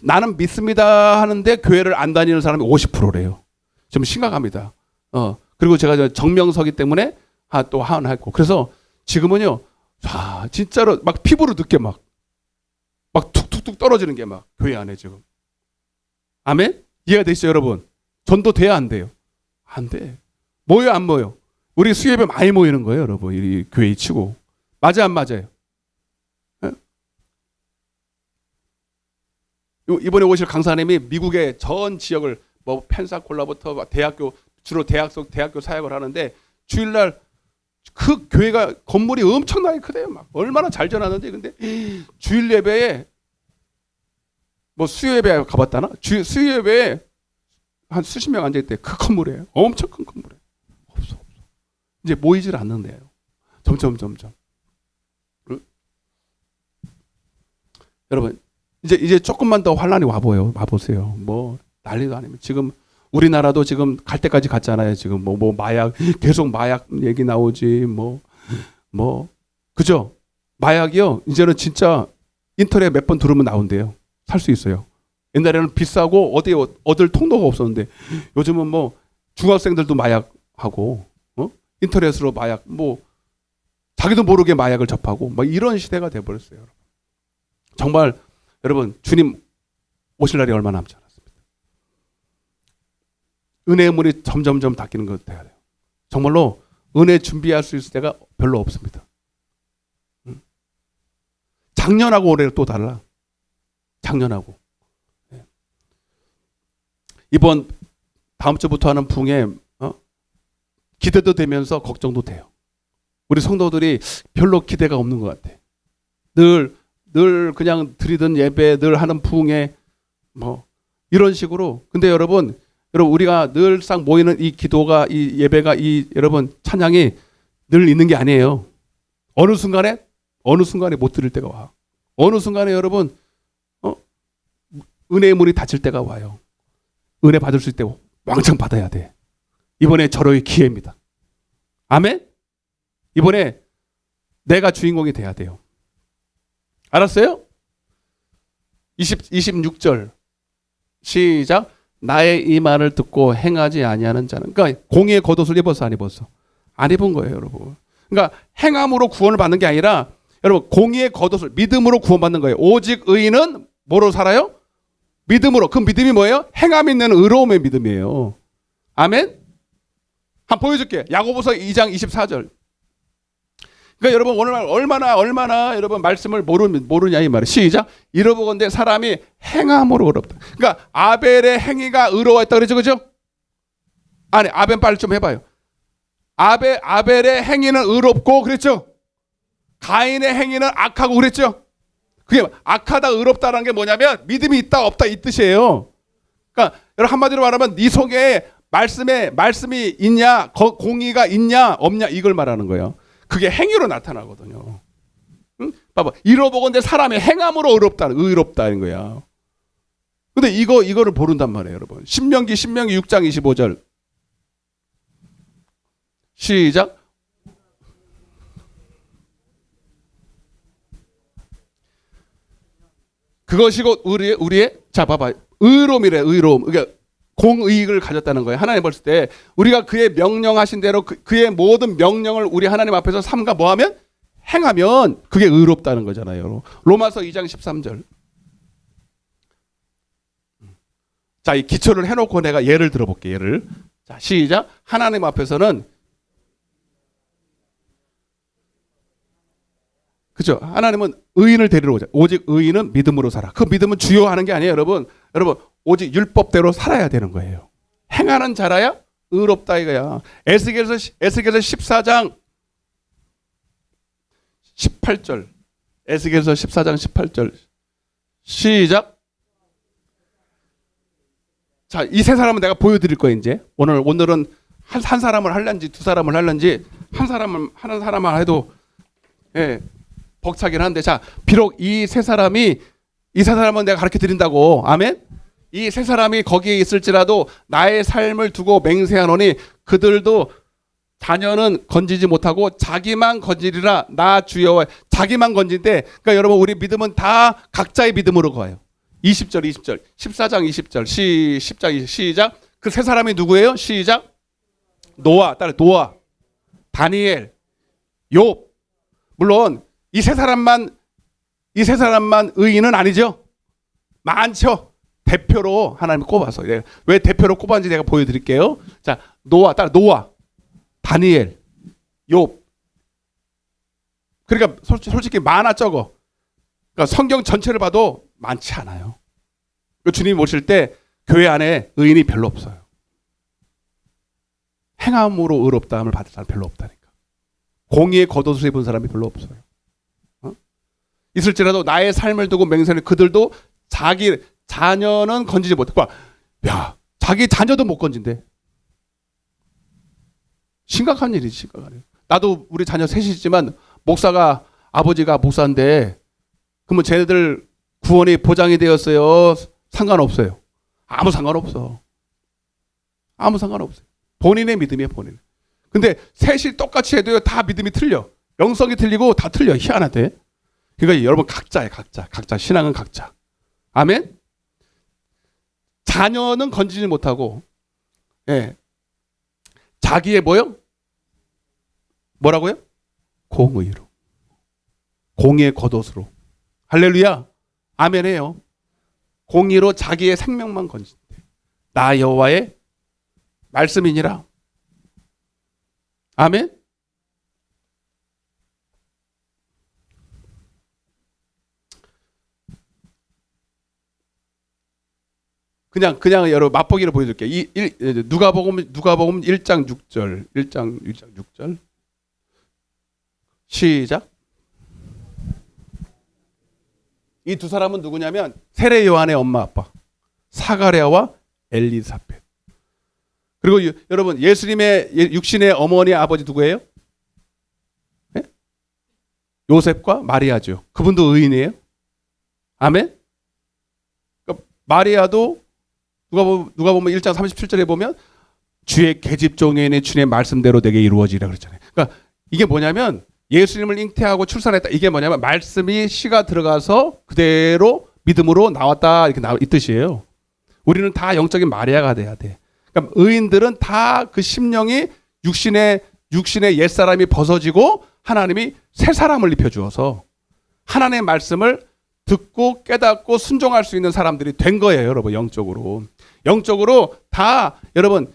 나는 믿습니다 하는데 교회를 안 다니는 사람이 50%래요. 좀 심각합니다. 그리고 제가 정명서기 때문에 또 하나 했고, 그래서 지금은요, 진짜로 막 피부로 느껴 막 툭툭툭 떨어지는 게 막 교회 안에 지금. 아멘? 이해가 되시죠, 여러분? 전도 돼야 안 돼요? 안 돼. 모여 안 모여? 우리 수요예배 많이 모이는 거예요, 여러분. 이 교회 치고. 맞아 안 맞아요? 이번에 오실 강사님이 미국의 전 지역을 뭐 펜사콜라부터 주로 대학교 사역을 하는데 주일날 그 교회가 건물이 엄청나게 크대요. 막 얼마나 잘 전하는데, 근데 주일 예배에 뭐 수요 예배 가봤다나? 수요 예배에 한 수십 명 앉아 있대. 그 건물이에요. 엄청 큰 건물이에요. 없어. 이제 모이질 않는데요. 점점. 응? 여러분, 이제 조금만 더 환란이 와보세요. 뭐 난리도 아니면 지금 우리나라도 지금 갈 때까지 갔잖아요. 지금 뭐 마약, 계속 마약 얘기 나오지. 뭐 그죠? 마약이요. 이제는 진짜 인터넷 몇 번 들으면 나온대요. 살 수 있어요. 옛날에는 비싸고 얻을 통로가 없었는데 요즘은 뭐 중학생들도 마약하고 인터넷으로 마약, 뭐 자기도 모르게 마약을 접하고 막 이런 시대가 돼버렸어요. 정말 여러분, 주님 오실 날이 얼마 남지 않았습니다. 은혜의 문이 점점 닫히는 것 돼야 돼요. 정말로 은혜 준비할 수 있을 때가 별로 없습니다. 작년하고 올해는 또 달라. 작년하고. 이번 다음 주부터 하는 부흥에 기대도 되면서 걱정도 돼요. 우리 성도들이 별로 기대가 없는 것 같아. 늘 그냥 드리던 예배, 늘 하는 부흥에 뭐 이런 식으로. 근데 여러분 우리가 늘상 모이는 이 기도가, 이 예배가, 이 여러분 찬양이 늘 있는 게 아니에요. 어느 순간에 못 드릴 때가 와. 어느 순간에 여러분 은혜의 문이 닫힐 때가 와요. 은혜 받을 수 있을 때 왕창 받아야 돼. 이번에 절호의 기회입니다. 아멘? 이번에 내가 주인공이 돼야 돼요. 알았어요? 26절 시작. 나의 이 말을 듣고 행하지 아니하는 자는, 그러니까 공의의 겉옷을 입었어 안 입었어? 안 입은 거예요, 여러분. 그러니까 행함으로 구원을 받는 게 아니라 여러분 공의의 겉옷을 믿음으로 구원받는 거예요. 오직 의인은 뭐로 살아요? 믿음으로. 그 믿음이 뭐예요? 행함 있는 의로움의 믿음이에요. 아멘? 한번 보여줄게. 야고보서 2장 24절. 그러니까 여러분 오늘 얼마나 여러분 말씀을 모르냐 이 말이에요. 시작. 이러보건대 사람이 행함으로 의롭다. 그러니까 아벨의 행위가 의로웠다 그러죠, 그죠? 아니 아벨 빨리 좀 해봐요. 아벨의 행위는 의롭고 그랬죠. 가인의 행위는 악하고 그랬죠. 그게 악하다 의롭다라는 게 뭐냐면 믿음이 있다 없다 이 뜻이에요. 그러니까 여러분 한마디로 말하면 네 속에 말씀이 있냐, 공의가 있냐 없냐 이걸 말하는 거예요. 그게 행위로 나타나거든요. 응? 봐봐. 이러보건대 사람의 행함으로 의롭다는 거야. 근데 이거를 모른단 말이에요, 여러분. 신명기 6장 25절. 시작. 그것이 곧 우리의 자 봐봐. 의로움이래, 의로움. 그러니까 공의익을 가졌다는 거예요. 하나님 봤을 때 우리가 그의 명령하신 대로 그의 모든 명령을 우리 하나님 앞에서 삼가 뭐하면? 행하면 그게 의롭다는 거잖아요. 로마서 2장 13절. 자, 이 기초를 해놓고 내가 예를 들어볼게. 예를. 자, 시작. 하나님 앞에서는 그죠? 하나님은 의인을 데리러 오자. 오직 의인은 믿음으로 살아. 그 믿음은 주요하는 게 아니에요, 여러분. 여러분, 오직 율법대로 살아야 되는 거예요. 행하는 자라야 의롭다 이거야. 에스겔서 14장 18절. 에스겔서 14장 18절. 시작. 자, 이 세 사람은 내가 보여드릴 거예요, 이제. 오늘은 한 사람을 할런지 두 사람을 할런지 한 사람만 해도 예. 벅차긴 한데, 자, 비록 이 세 사람은 내가 가르쳐 드린다고. 아멘? 이 세 사람이 거기에 있을지라도 나의 삶을 두고 맹세하노니 그들도 자녀는 건지지 못하고 자기만 건지리라. 나 주여와. 자기만 건진데, 그러니까 여러분 우리 믿음은 다 각자의 믿음으로 가요. 20절 14장 20절 10장 20 시작. 그 세 사람이 누구예요? 시작. 노아, 다니엘, 욥. 물론 이 세 사람만 의인은 아니죠. 많죠. 대표로 하나님이 꼽아서. 왜 대표로 꼽았는지 내가 보여드릴게요. 자, 노아, 다니엘, 욥. 그러니까 솔직히 많아 적어. 그러니까 성경 전체를 봐도 많지 않아요. 주님이 모실 때 교회 안에 의인이 별로 없어요. 행함으로 의롭다함을 받을 사람 별로 없다니까. 공의의 겉옷을 입은 사람이 별로 없어요. 있을지라도 나의 삶을 두고 맹세하는 그들도 자기 자녀는 건지지 못했고, 야, 자기 자녀도 못 건진대. 심각한 일이지, 심각한 일. 나도 우리 자녀 셋이지만 아버지가 목사인데, 그러면 쟤네들 구원이 보장이 되었어요? 상관없어요. 아무 상관없어. 본인의 믿음이에요, 본인. 근데 셋이 똑같이 해도요, 다 믿음이 틀려. 영성이 틀리고 다 틀려. 희한하대. 그러니까 여러분 각자예요, 각자. 신앙은 각자. 아멘? 자녀는 건지지 못하고, 예. 자기의 뭐라고요? 공의로. 공의의 겉옷으로. 할렐루야. 아멘해요. 공의로 자기의 생명만 건진대. 나 여호와의 말씀이니라. 아멘? 그냥 여러분 맛보기를 보여줄게. 누가복음 1장 6절. 시작. 이 두 사람은 누구냐면 세례 요한의 엄마 아빠 사가랴와 엘리사벳. 그리고 여러분 예수님의 육신의 어머니 아버지 누구예요? 네? 요셉과 마리아죠. 그분도 의인이에요. 아멘. 그러니까 마리아도 누가복음 1장 37절에 보면 주의 계집종에는 주의 말씀대로 내게 이루어지라 그랬잖아요. 그러니까 이게 뭐냐면 예수님을 잉태하고 출산했다. 이게 뭐냐면 말씀이 씨가 들어가서 그대로 믿음으로 나왔다 이렇게 이 뜻이에요. 우리는 다 영적인 마리아가 돼야 돼. 그러니까 의인들은 다 그 심령이 육신의 육신의 옛사람이 벗어지고 하나님이 새 사람을 입혀주어서 하나님의 말씀을 듣고 깨닫고 순종할 수 있는 사람들이 된 거예요. 여러분, 영적으로 다 여러분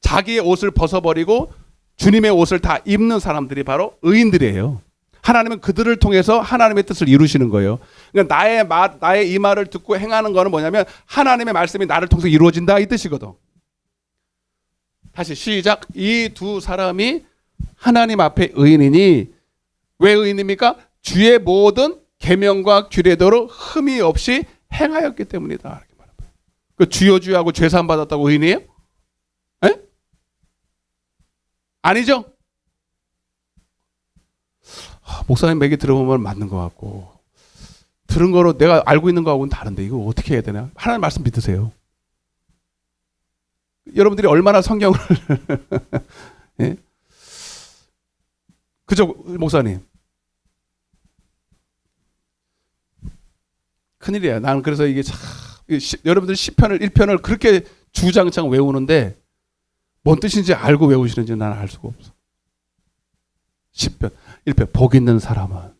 자기의 옷을 벗어버리고 주님의 옷을 다 입는 사람들이 바로 의인들이에요. 하나님은 그들을 통해서 하나님의 뜻을 이루시는 거예요. 그러니까 나의 이 말을 듣고 행하는 거는 뭐냐면 하나님의 말씀이 나를 통해서 이루어진다 이 뜻이거든. 다시 시작. 이 두 사람이 하나님 앞에 의인이니 왜 의인입니까? 주의 모든 계명과 규례대로 흠이 없이 행하였기 때문이다. 이렇게 말합니다. 그 주여주여하고 죄사함 받았다고 의인이에요? 에? 아니죠? 목사님 얘기 들어보면 맞는 것 같고 들은 거로 내가 알고 있는 거하고는 다른데 이거 어떻게 해야 되나? 하나님 말씀 믿으세요. 여러분들이 얼마나 성경을 예? 그죠 목사님? 큰일이야. 나는 그래서 이게 참 여러분들 시편을 1편을 그렇게 주장창 외우는데 뭔 뜻인지 알고 외우시는지 나는 알 수가 없어. 시편 1편 복 있는 사람은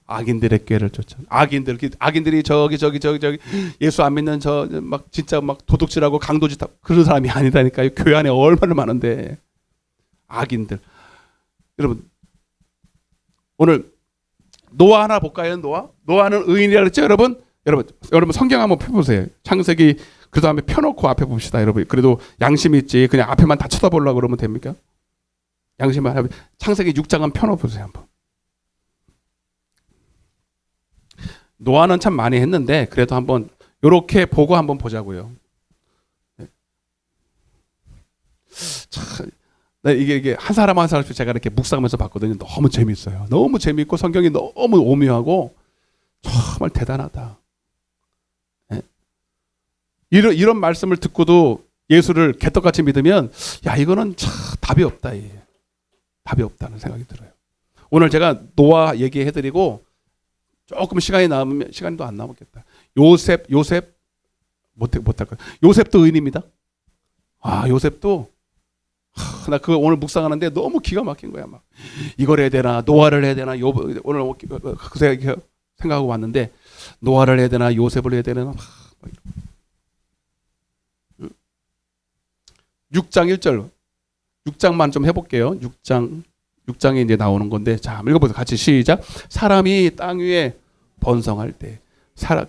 악인들의 꾀를 쫓아. 악인들이 저기 예수 안 믿는 저 막 진짜 막 도둑질하고 강도짓 그런 사람이 아니다니까요. 교회 안에 얼마나 많은데 악인들. 여러분 오늘 노아 하나 볼까요? 노아는 의인이라 그랬죠, 여러분 성경 한번 펴보세요. 창세기 그 다음에 펴놓고 앞에 봅시다, 여러분. 그래도 양심 있지. 그냥 앞에만 다 쳐다보려고 그러면 됩니까? 양심만 하면 창세기 6장은 펴놓으세요 한번. 노아는 참 많이 했는데 그래도 한번 이렇게 보고 한번 보자고요. 참 이게 한 사람 한 사람씩 제가 이렇게 묵상하면서 봤거든요. 너무 재밌어요. 너무 재밌고 성경이 너무 오묘하고 정말 대단하다. 이런 말씀을 듣고도 예수를 개떡같이 믿으면 야 이거는 참 답이 없다. 답이 없다는 생각이 들어요. 오늘 제가 노아 얘기해드리고 조금 시간이 남으면 시간도 안 남았겠다. 요셉 못할 거야. 요셉도 의인입니다. 요셉도 나 그거 오늘 묵상하는데 너무 기가 막힌 거야. 막 이걸 해야 되나 노아를 해야 되나 오늘 그 생각하고 왔는데 노아를 해야 되나 요셉을 해야 되나 6장 1절 6장만 좀 해볼게요. 6장에 이제 나오는 건데 자 한번 읽어보세요. 같이 시작. 사람이 땅 위에 번성할 때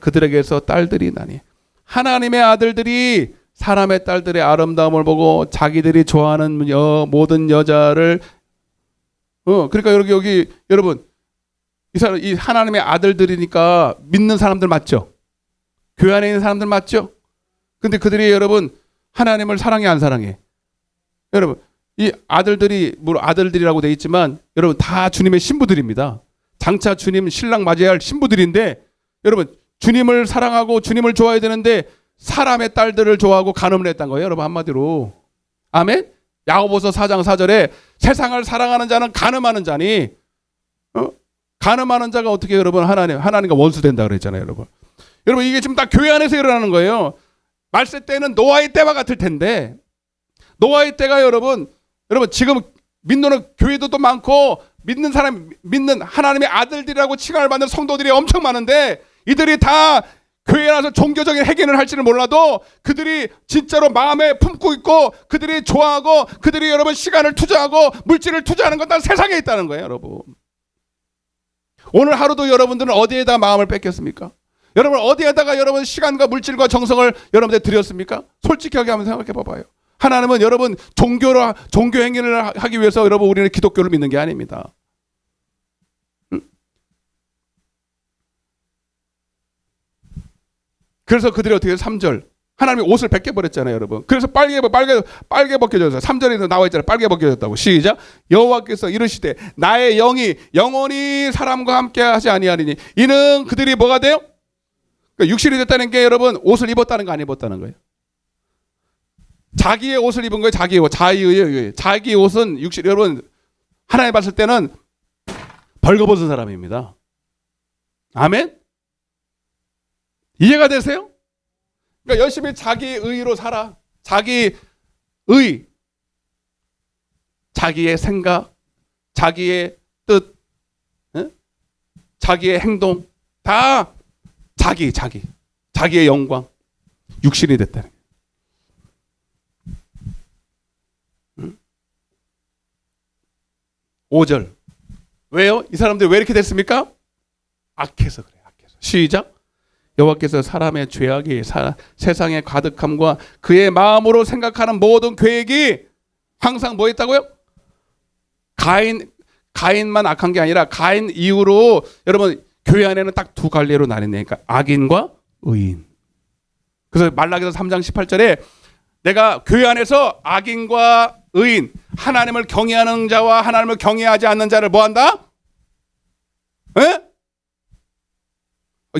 그들에게서 딸들이 나니 하나님의 아들들이 사람의 딸들의 아름다움을 보고 자기들이 좋아하는 모든 여자를 그러니까 여기 여러분 이 하나님의 아들들이니까 믿는 사람들 맞죠? 교회 안에 있는 사람들 맞죠? 근데 그들이 여러분 하나님을 사랑해 안 사랑해? 여러분 이 아들들이 물론 아들들이라고 돼 있지만 여러분 다 주님의 신부들입니다. 장차 주님 신랑 맞이할 신부들인데 여러분 주님을 사랑하고 주님을 좋아해야 되는데 사람의 딸들을 좋아하고 간음을 했다는 거예요. 여러분 한마디로 아멘? 야고보서 4장 4절에 세상을 사랑하는 자는 간음하는 자니 간음하는 자가 어떻게 여러분 하나님과 원수된다 그랬잖아요. 여러분 이게 지금 다 교회 안에서 일어나는 거예요. 말세 때는 노아의 때와 같을 텐데 노아의 때가 여러분 지금 믿는 교회도 많고 믿는 하나님의 아들들이라고 칭함을 받는 성도들이 엄청 많은데 이들이 다 교회에 나서 종교적인 해결을 할지는 몰라도 그들이 진짜로 마음에 품고 있고 그들이 좋아하고 그들이 여러분 시간을 투자하고 물질을 투자하는 건 다 세상에 있다는 거예요. 여러분 오늘 하루도 여러분들은 어디에다 마음을 뺏겼습니까? 여러분 어디에다가 여러분 시간과 물질과 정성을 여러분들 드렸습니까? 솔직하게 한번 생각해 봐봐요. 하나님은 여러분 종교 행위를 하기 위해서 여러분 우리는 기독교를 믿는 게 아닙니다. 그래서 그들이 어떻게 해요? 3절 하나님이 옷을 벗겨버렸잖아요, 여러분. 그래서 빨개 벗겨졌어요. 3절에서 나와 있잖아요. 빨개 벗겨졌다고. 시작. 여호와께서 이르시되 나의 영이 영원히 사람과 함께 하지 아니하리니 이는 그들이 뭐가 돼요? 그러니까 육신이 됐다는 게 여러분 옷을 입었다는 거 안 입었다는 거예요. 자기의 옷을 입은 거예요. 자기 옷은 육신 여러분 하나님 봤을 때는 벌거벗은 사람입니다. 아멘? 이해가 되세요? 그러니까 열심히 자기 의로 살아. 자기 자기의 생각, 자기의 뜻, 자기의 행동 다 자기의 영광, 육신이 됐다는 거예요. 5절. 왜요? 이 사람들이 왜 이렇게 됐습니까? 악해서 그래요. 악해서. 시작. 여호와께서 사람의 죄악이 세상의 가득함과 그의 마음으로 생각하는 모든 계획이 항상 뭐 했다고요? 가인만 악한 게 아니라 가인 이후로 여러분 교회 안에는 딱 두 갈래로 나뉘니까 악인과 의인. 그래서 말라기서 3장 18절에 내가 교회 안에서 악인과 의인, 하나님을 경외하는 자와 하나님을 경외하지 않는 자를 뭐 한다? 에?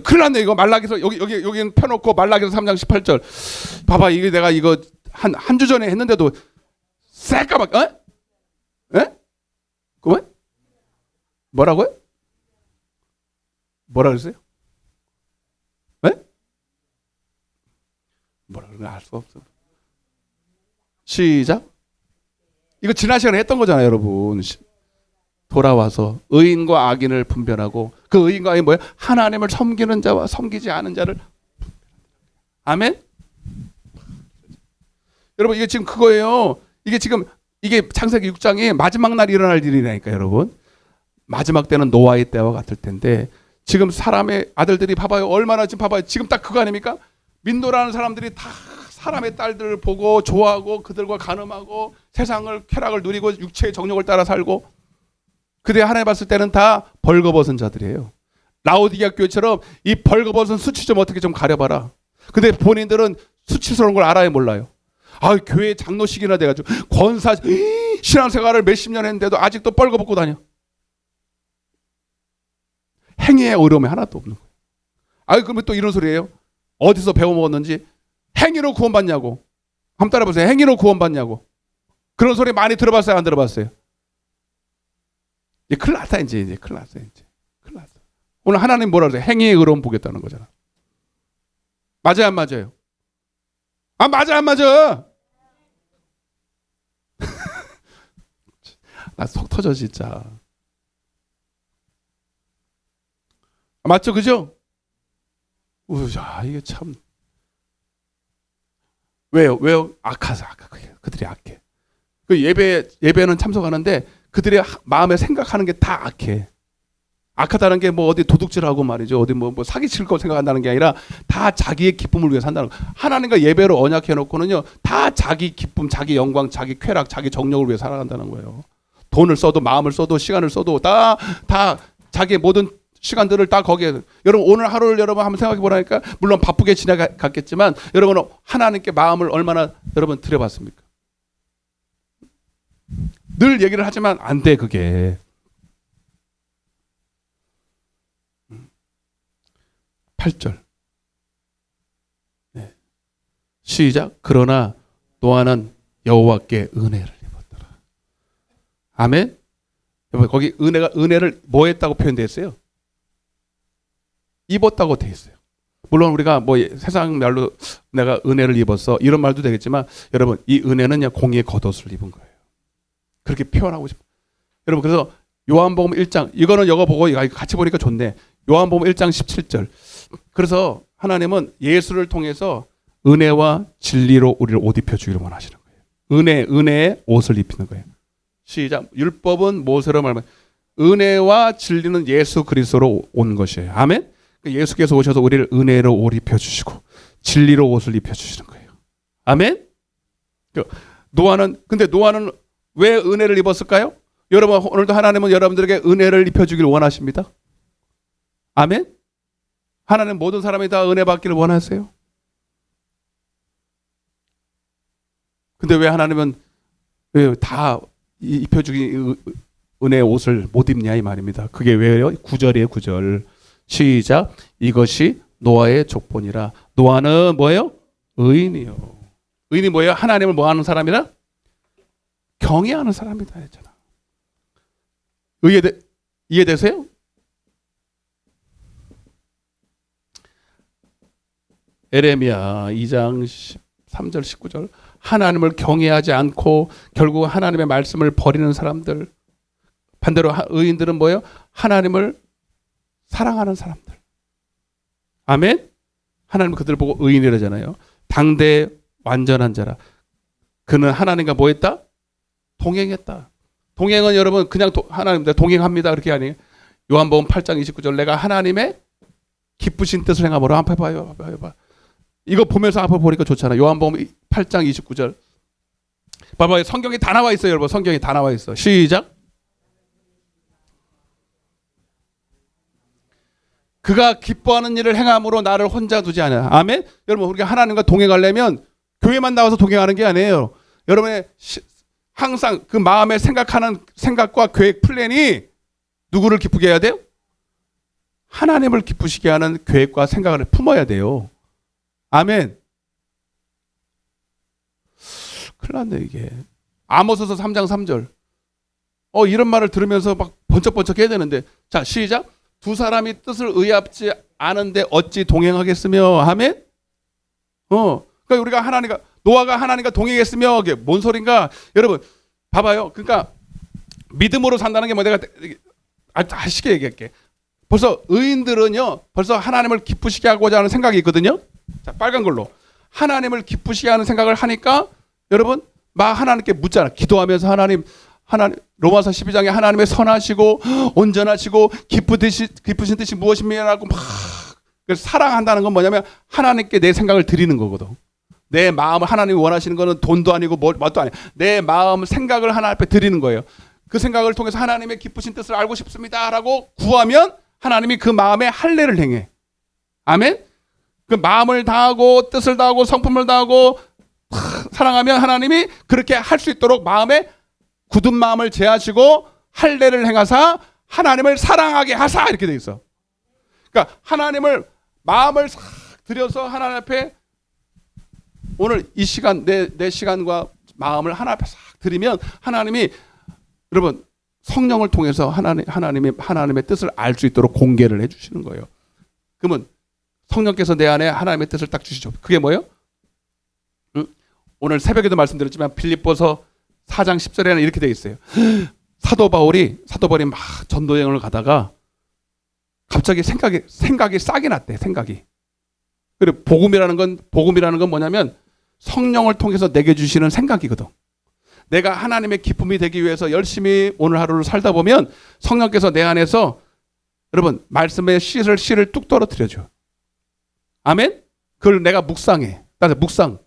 큰일 났네 이거. 말라기서 여기는 펴놓고 말라기서 3장 18절 봐봐. 이게 내가 이거 한 주 전에 했는데도 새까맣게 에? 그만? 뭐라고요? 뭐라 그랬어요? 에? 뭐라 그러나 알 수 없어. 시작. 이거 지난 시간에 했던 거잖아요 여러분. 돌아와서 의인과 악인을 분별하고 그 의인과 악인이 뭐예요? 하나님을 섬기는 자와 섬기지 않은 자를. 아멘? 여러분 이게 지금 그거예요. 이게 창세기 6장이 마지막 날 일어날 일이라니까 여러분. 마지막 때는 노아의 때와 같을 텐데 지금 사람의 아들들이 봐봐요. 얼마나 지금 봐봐요. 지금 딱 그거 아닙니까? 민노라는 사람들이 다 사람의 딸들을 보고 좋아하고 그들과 간음하고 세상을 쾌락을 누리고 육체의 정욕을 따라 살고 그들이 하나님 봤을 때는 다 벌거벗은 자들이에요. 라오디게아 교회처럼 이 벌거벗은 수치 좀 어떻게 좀 가려봐라. 근데 본인들은 수치스러운 걸 알아요 몰라요? 아 교회 장로식이나 돼가지고 권사 신앙생활을 몇십 년 했는데도 아직도 벌거벗고 다녀. 행위의 어려움이 하나도 없는 거예요. 아 그러면 또 이런 소리예요. 어디서 배워먹었는지 행위로 구원받냐고. 한번 따라보세요. 행위로 구원받냐고. 그런 소리 많이 들어봤어요 안 들어봤어요? 이제 큰일 났다 이제 큰일 났어요 이제. 큰일 났어. 오늘 하나님 뭐라 그러세요? 행위의 의로움 보겠다는 거잖아. 맞아요 안 맞아요? 아 맞아 안 맞아? 나 속 터져 진짜. 맞죠 그죠? 야 이게 참 왜요? 악하서 그들이 악해. 그 예배는 참석하는데 그들의 마음에 생각하는 게 다 악해. 악하다는 게 뭐 어디 도둑질하고 말이죠. 어디 뭐 사기칠 거 생각한다는 게 아니라 다 자기의 기쁨을 위해 산다는 거. 하나님과 예배로 언약해 놓고는요. 다 자기 기쁨, 자기 영광, 자기 쾌락, 자기 정욕을 위해 살아간다는 거예요. 돈을 써도 마음을 써도 시간을 써도 다 자기의 모든 시간들을 다 거기에. 여러분 오늘 하루를 여러분 한번 생각해 보라니까. 물론 바쁘게 지나갔겠지만 여러분은 하나님께 마음을 얼마나 여러분 드려봤습니까? 늘 얘기를 하지만 안 돼 그게. 8절. 네. 시작. 그러나 노아는 여호와께 은혜를 입었더라. 아멘. 거기 은혜를 뭐 했다고 표현되어 있어요? 입었다고 돼 있어요. 물론 우리가 뭐 세상 말로 내가 은혜를 입었어 이런 말도 되겠지만 여러분 이 은혜는 그냥 공의의 겉옷을 입은 거예요. 그렇게 표현하고 싶어요. 여러분 그래서 요한복음 1장 이거는 이거 보고 같이 보니까 좋네. 요한복음 1장 17절. 그래서 하나님은 예수를 통해서 은혜와 진리로 우리를 옷 입혀주기를 원하시는 거예요. 은혜의 옷을 입히는 거예요. 시작. 율법은 모세로 말하면 은혜와 진리는 예수 그리스도로 온 것이에요. 아멘. 예수께서 오셔서 우리를 은혜로 옷 입혀주시고 진리로 옷을 입혀주시는 거예요. 아멘. 근데 노아는 왜 은혜를 입었을까요? 여러분 오늘도 하나님은 여러분들에게 은혜를 입혀주기를 원하십니다. 아멘. 하나님 모든 사람이 다 은혜 받기를 원하세요. 근데 왜 하나님은 왜 다 입혀주기 은혜의 옷을 못 입냐 이 말입니다. 그게 왜요? 9절이에요 9절. 시작. 이것이 노아의 족본이라. 노아는 뭐예요? 의인이요. 의인이 뭐예요? 하나님을 뭐 하는 사람이라? 경외하는 사람이다 했잖아. 이해되세요? 에레미야 2장 13절 19절 하나님을 경외하지 않고 결국 하나님의 말씀을 버리는 사람들. 반대로 의인들은 뭐예요? 하나님을 사랑하는 사람들. 아멘? 하나님 그들을 보고 의인이라잖아요. 당대 완전한 자라. 그는 하나님과 뭐 했다? 동행했다. 동행은 여러분 그냥 하나님과 동행합니다. 그렇게 아니에요. 요한복음 8장 29절 내가 하나님의 기쁘신 뜻을 행함으로 한번 봐요. 이거 보면서 앞을 보니까 좋잖아. 요한복음 8장 29절. 봐봐요. 성경이 다 나와 있어요. 여러분 성경이 다 나와 있어. 시작. 그가 기뻐하는 일을 행함으로 나를 혼자 두지 않아. 아멘. 여러분 우리가 하나님과 동행하려면 교회만 나와서 동행하는 게 아니에요. 여러분의 항상 그 마음에 생각하는 생각과 계획 플랜이 누구를 기쁘게 해야 돼요? 하나님을 기쁘시게 하는 계획과 생각을 품어야 돼요. 아멘. 큰일 났네 이게. 아모스서 3장 3절. 이런 말을 들으면서 막 번쩍번쩍 해야 되는데. 자 시작. 두 사람이 뜻을 의합지 않은데 어찌 동행하겠으며. 아멘. 그러니까 우리가 노아가 하나님과 동행했으며. 이게 뭔 소린가? 여러분 봐봐요. 그러니까 믿음으로 산다는 게 뭐 내가 쉽게 얘기할게. 벌써 의인들은요 벌써 하나님을 기쁘시게 하고자 하는 생각이 있거든요. 자 빨간 걸로 하나님을 기쁘시게 하는 생각을 하니까 여러분 막 하나님께 묻잖아. 기도하면서 하나님 로마서 12장에 하나님의 선하시고 온전하시고 기쁘신 뜻이 무엇입니까라고 막 사랑한다는 건 뭐냐면 하나님께 내 생각을 드리는 거거든. 내 마음을 하나님이 원하시는 거는 돈도 아니고 뭣도 아니야. 내 마음 생각을 하나님 앞에 드리는 거예요. 그 생각을 통해서 하나님의 기쁘신 뜻을 알고 싶습니다라고 구하면 하나님이 그 마음에 할례를 행해. 아멘. 그 마음을 다하고 뜻을 다하고 성품을 다하고 사랑하면 하나님이 그렇게 할 수 있도록 마음에 굳은 마음을 제하시고 할례를 행하사 하나님을 사랑하게 하사 이렇게 돼 있어. 그러니까 하나님을 마음을 싹 들여서 하나님 앞에 오늘 이 시간 내 시간과 마음을 하나님 앞에 싹 드리면 하나님이 여러분 성령을 통해서 하나님의 뜻을 알 수 있도록 공개를 해주시는 거예요. 그러면 성령께서 내 안에 하나님의 뜻을 딱 주시죠. 그게 뭐예요? 오늘 새벽에도 말씀드렸지만 빌립보서 4장 10절에는 이렇게 되어 있어요. 사도 바울이 막 전도여행을 가다가 갑자기 생각이 싹이 났대. 생각이. 그리고 복음이라는 건 뭐냐면 성령을 통해서 내게 주시는 생각이거든. 내가 하나님의 기쁨이 되기 위해서 열심히 오늘 하루를 살다 보면 성령께서 내 안에서 여러분 말씀의 씨를 뚝 떨어뜨려줘. 아멘? 그걸 내가 묵상해. 따라서 묵상.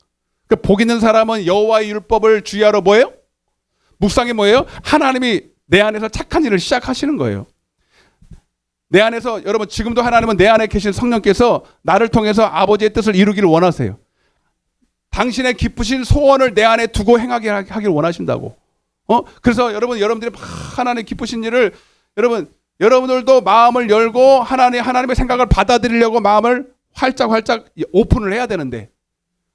그 복 있는 사람은 여호와의 율법을 주의하러 뭐예요? 묵상이 뭐예요? 하나님이 내 안에서 착한 일을 시작하시는 거예요. 내 안에서 여러분 지금도 하나님은 내 안에 계신 성령께서 나를 통해서 아버지의 뜻을 이루기를 원하세요. 당신의 기쁘신 소원을 내 안에 두고 행하게 하기를 원하신다고. 그래서 여러분들이 막 하나님의 기쁘신 일을 여러분들도 마음을 열고 하나님의 생각을 받아들이려고 마음을 활짝 오픈을 해야 되는데.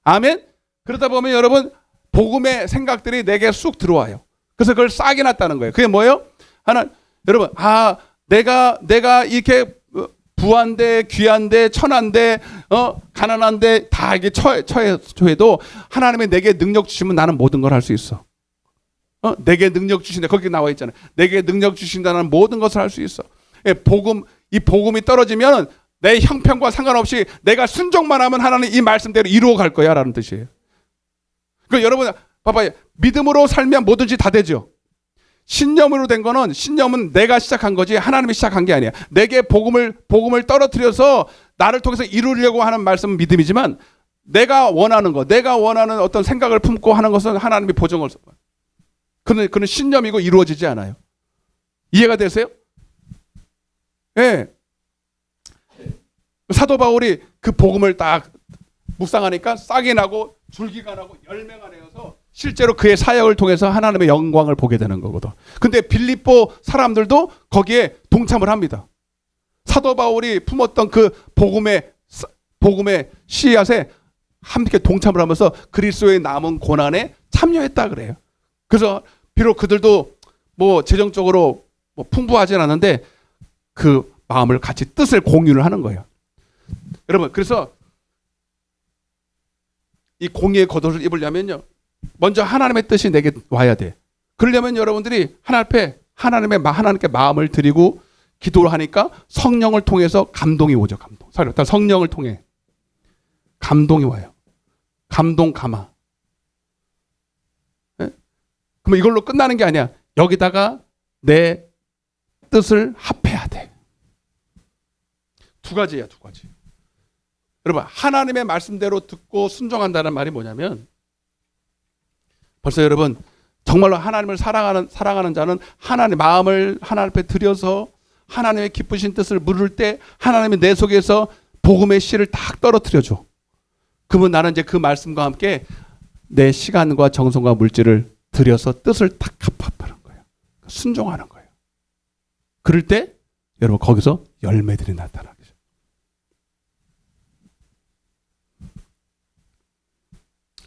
아멘? 그러다 보면 여러분 복음의 생각들이 내게 쑥 들어와요. 그래서 그걸 싹이 났다는 거예요. 그게 뭐예요? 여러분 내가 이렇게 부한데 귀한데 천한데 가난한데 다 이게 처해도 하나님이 내게 능력 주시면 나는 모든 걸 할 수 있어. 내게 능력 주신다. 거기 나와 있잖아요. 내게 능력 주신다는 모든 것을 할 수 있어. 이 복음이 떨어지면 내 형편과 상관없이 내가 순종만 하면 하나님 이 말씀대로 이루어 갈 거야라는 뜻이에요. 그러니까 여러분 봐봐요. 믿음으로 살면 뭐든지 다 되죠. 신념으로 된 거는 신념은 내가 시작한 거지 하나님이 시작한 게 아니야. 내게 복음을 떨어뜨려서 나를 통해서 이루려고 하는 말씀은 믿음이지만 내가 원하는 어떤 생각을 품고 하는 것은 하나님이 보정을 써. 그는 신념이고 이루어지지 않아요. 이해가 되세요? 예. 사도 바울이 그 복음을 딱 묵상하니까 싹이 나고 줄기가 나고 열매가 내어서 실제로 그의 사역을 통해서 하나님의 영광을 보게 되는 거거든. 근데 빌립보 사람들도 거기에 동참을 합니다. 사도 바울이 품었던 그 복음의 씨앗에 함께 동참을 하면서 그리스도의 남은 고난에 참여했다 그래요. 그래서 비록 그들도 뭐 재정적으로 뭐 풍부하진 않은데 그 마음을 같이 뜻을 공유를 하는 거예요. 여러분 그래서 이 공의의 겉옷을 입으려면요. 먼저 하나님의 뜻이 내게 와야 돼. 그러려면 여러분들이 하나님께 마음을 드리고 기도를 하니까 성령을 통해서 감동이 오죠. 감동. 성령을 통해 감동이 와요. 감동 감화. 네? 그럼 이걸로 끝나는 게 아니야. 여기다가 내 뜻을 합해야 돼. 두 가지야, 두 가지. 여러분, 하나님의 말씀대로 듣고 순종한다는 말이 뭐냐면, 벌써 여러분, 정말로 하나님을 사랑하는 자는 마음을 하나님 앞에 들여서 하나님의 기쁘신 뜻을 물을 때 하나님이 내 속에서 복음의 씨를 딱 떨어뜨려줘. 그러면 나는 이제 그 말씀과 함께 내 시간과 정성과 물질을 들여서 뜻을 딱 합하는 거예요. 순종하는 거예요. 그럴 때 여러분 거기서 열매들이 나타나죠.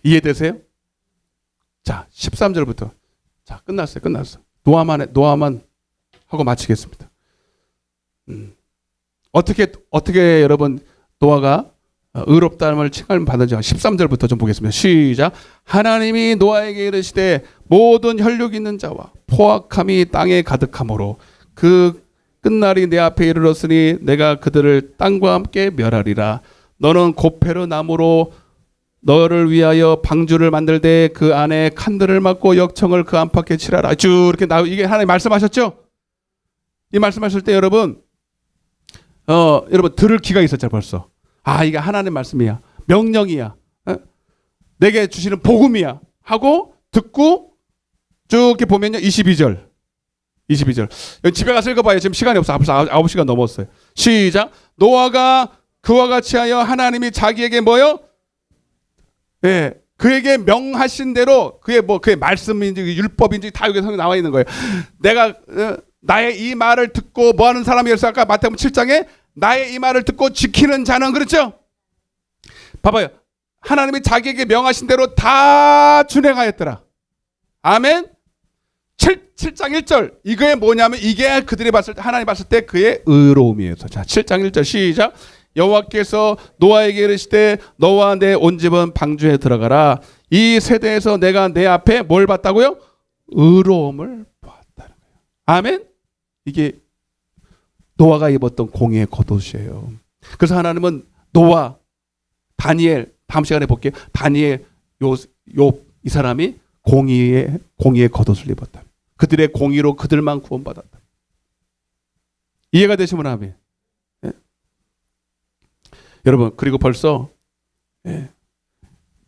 이해되세요? 자, 13절부터. 자, 끝났어요. 노아만 하고 마치겠습니다. 어떻게 여러분 노아가 의롭다함을 칭함을 받은지 13절부터 좀 보겠습니다. 시작. 하나님이 노아에게 이르시되 모든 혈육 있는 자와 포악함이 땅에 가득하므로 그 끝날이 내 앞에 이르렀으니 내가 그들을 땅과 함께 멸하리라. 너는 고페르 나무로 너를 위하여 방주를 만들되 그 안에 칸들을 막고 역청을 그 안팎에 칠하라. 쭉 이렇게 이게 하나님 말씀하셨죠? 이 말씀하실 때 여러분 들을 기가 있었죠 벌써. 아, 이게 하나님 말씀이야. 명령이야. 내게 주시는 복음이야. 하고 듣고 쭉 이렇게 보면요. 22절. 집에 가서 읽어봐요. 지금 시간이 없어. 벌써 9시간 넘었어요. 시작. 노아가 그와 같이 하여 하나님이 자기에게 뭐요? 예, 그에게 명하신 대로 그의 말씀인지 율법인지 다 여기 성경에 나와 있는 거예요. 내가 나의 이 말을 듣고 뭐 하는 사람이었어요? 아까 마태복음 7장에 나의 이 말을 듣고 지키는 자는, 그렇죠? 봐봐요. 하나님이 자기에게 명하신 대로 다 준행하였더라. 아멘. 7장 1절. 이거에 뭐냐면 이게 그들이 하나님 봤을 때 그의 의로움이에요. 자, 7장 1절 시작. 여호와께서 노아에게 이르시되 너와 내 온 집은 방주에 들어가라. 이 세대에서 내가 내 앞에 뭘 봤다고요? 의로움을 보았다는 거예요. 아멘. 이게 노아가 입었던 공의의 겉옷이에요. 그래서 하나님은 노아, 다니엘, 다음 시간에 볼게요. 다니엘, 욥 이 사람이 공의의 겉옷을 입었다. 그들의 공의로 그들만 구원받았다. 이해가 되시면 아멘. 예? 여러분, 그리고 벌써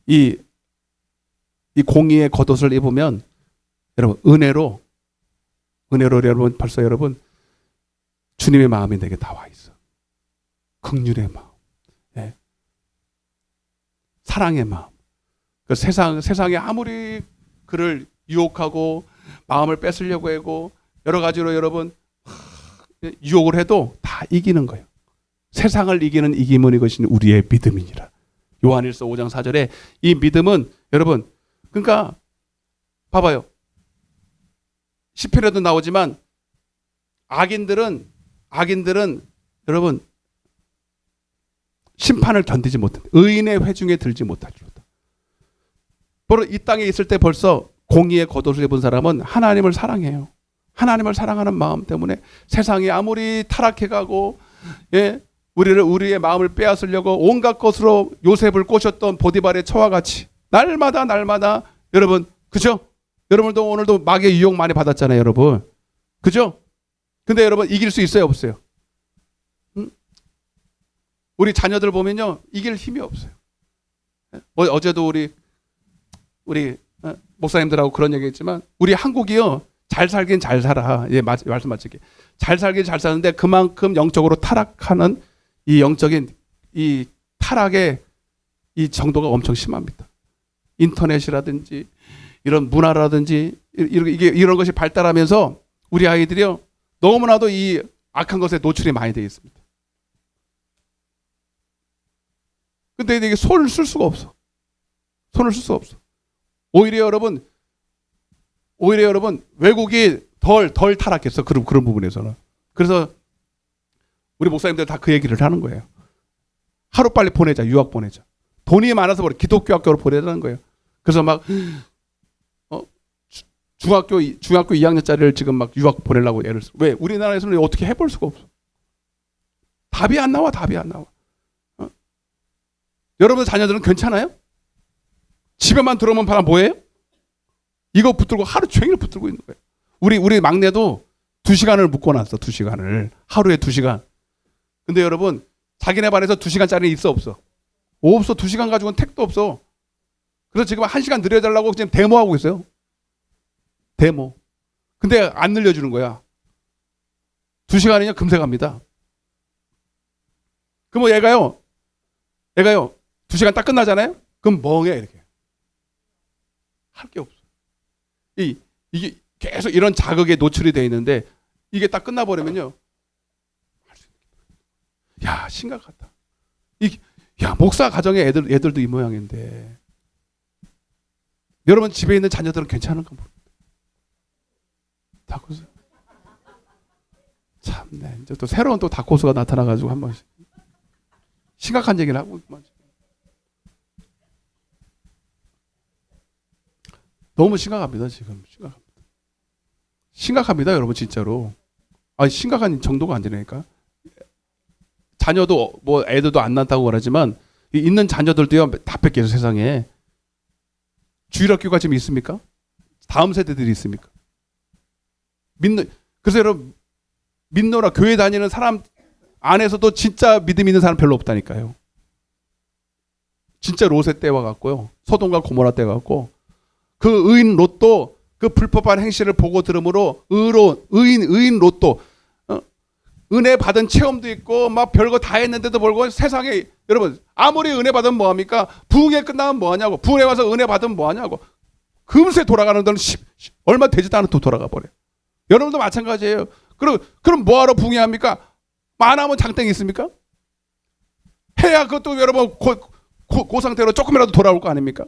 이 공의의 겉옷을 입으면 여러분 은혜로 여러분 벌써 여러분 주님의 마음이 내게 나와 있어. 긍휼의 마음, 사랑의 마음. 그 세상에 아무리 그를 유혹하고 마음을 뺏으려고 하고 여러 가지로 여러분 유혹을 해도 다 이기는 거예요. 세상을 이기는 이기문이 것이 우리의 믿음이니라. 요한일서 5장 4절에 이 믿음은 여러분, 그러니까 봐봐요. 시편에도 나오지만 악인들은 여러분 심판을 견디지 못한다. 의인의 회중에 들지 못하리로다. 바로 이 땅에 있을 때 벌써 공의의 겉옷을 입은 사람은 하나님을 사랑해요. 하나님을 사랑하는 마음 때문에 세상이 아무리 타락해가고 우리의 마음을 빼앗으려고 온갖 것으로 요셉을 꼬셨던 보디발의 처와 같이 날마다 여러분, 그죠? 여러분도 오늘도 마귀의 유혹 많이 받았잖아요, 여러분. 그죠? 근데 여러분 이길 수 있어요, 없어요? 응? 우리 자녀들 보면요, 이길 힘이 없어요. 어제도 우리 목사님들하고 그런 얘기했지만 우리 한국이요, 잘 살긴 잘 살아. 말씀 맞추기. 잘 살긴 잘 사는데 그만큼 영적으로 타락하는 이 영적인 이 타락의 이 정도가 엄청 심합니다. 인터넷이라든지 이런 문화라든지 이런 것이 발달하면서 우리 아이들이요, 너무나도 이 악한 것에 노출이 많이 되어 있습니다. 근데 이게 손을 쓸 수가 없어. 오히려 여러분 외국이 덜 타락했어. 그런 부분에서는. 그래서 우리 목사님들 다 그 얘기를 하는 거예요. 하루빨리 보내자. 유학 보내자. 돈이 많아서 기독교 학교로 보내자는 거예요. 그래서 막 중학교 2학년짜리를 지금 막 유학 보내려고 애를 왜 우리나라에서는 어떻게 해볼 수가 없어. 답이 안 나와. 어? 여러분 자녀들은 괜찮아요? 집에만 들어오면 바람 뭐예요? 이거 붙들고 하루 종일 붙들고 있는 거예요. 우리 막내도 2시간을 묶어놨어. 2시간을 하루에 2시간. 근데 여러분 자기네 반에서 2시간짜리 있어 없어? 없어. 2시간 가지고는 택도 없어. 그래서 지금 1시간 늘려달라고 지금 데모하고 있어요. 데모. 근데 안 늘려주는 거야. 2시간이면 금세 갑니다. 그럼 얘가요 2시간 딱 끝나잖아요? 그럼 멍해 이렇게. 할 게 없어. 이게 계속 이런 자극에 노출이 돼 있는데 이게 딱 끝나버리면요. 야, 심각하다. 야, 목사 가정의 애들도 이 모양인데. 여러분 집에 있는 자녀들은 괜찮은가 모르겠다. 다코스. 참네. 이제 또 새로운 또 다코스가 나타나가지고 한 번씩 심각한 얘기를 하고 있구만. 너무 심각합니다 지금. 심각합니다 여러분 진짜로. 심각한 정도가 안 되니까. 자녀도 뭐 애들도 안 낳았다고 그러지만 있는 자녀들도요 다 뺏겨서 세상에. 주일학교가 지금 있습니까? 다음 세대들이 있습니까? 그래서 여러분 믿노라 교회 다니는 사람 안에서도 진짜 믿음 있는 사람 별로 없다니까요. 진짜 롯의 때와 같고요. 소돔과 고모라 때와 같고 그 의인 롯도 그 불법한 행실을 보고 들으므로 의인 롯도 은혜 받은 체험도 있고 막 별거 다 했는데도 불구하고 세상에 여러분 아무리 은혜 받으면 뭐합니까? 부흥회 끝나면 뭐하냐고. 부흥회 와서 은혜 받으면 뭐하냐고. 금세 돌아가는 데는 얼마 되지도 않아도 돌아가 버려요. 여러분도 마찬가지예요. 그럼 뭐하러 부흥회 합니까? 만하면 장땡이 있습니까? 해야 그것도 여러분 그 상태로 조금이라도 돌아올 거 아닙니까?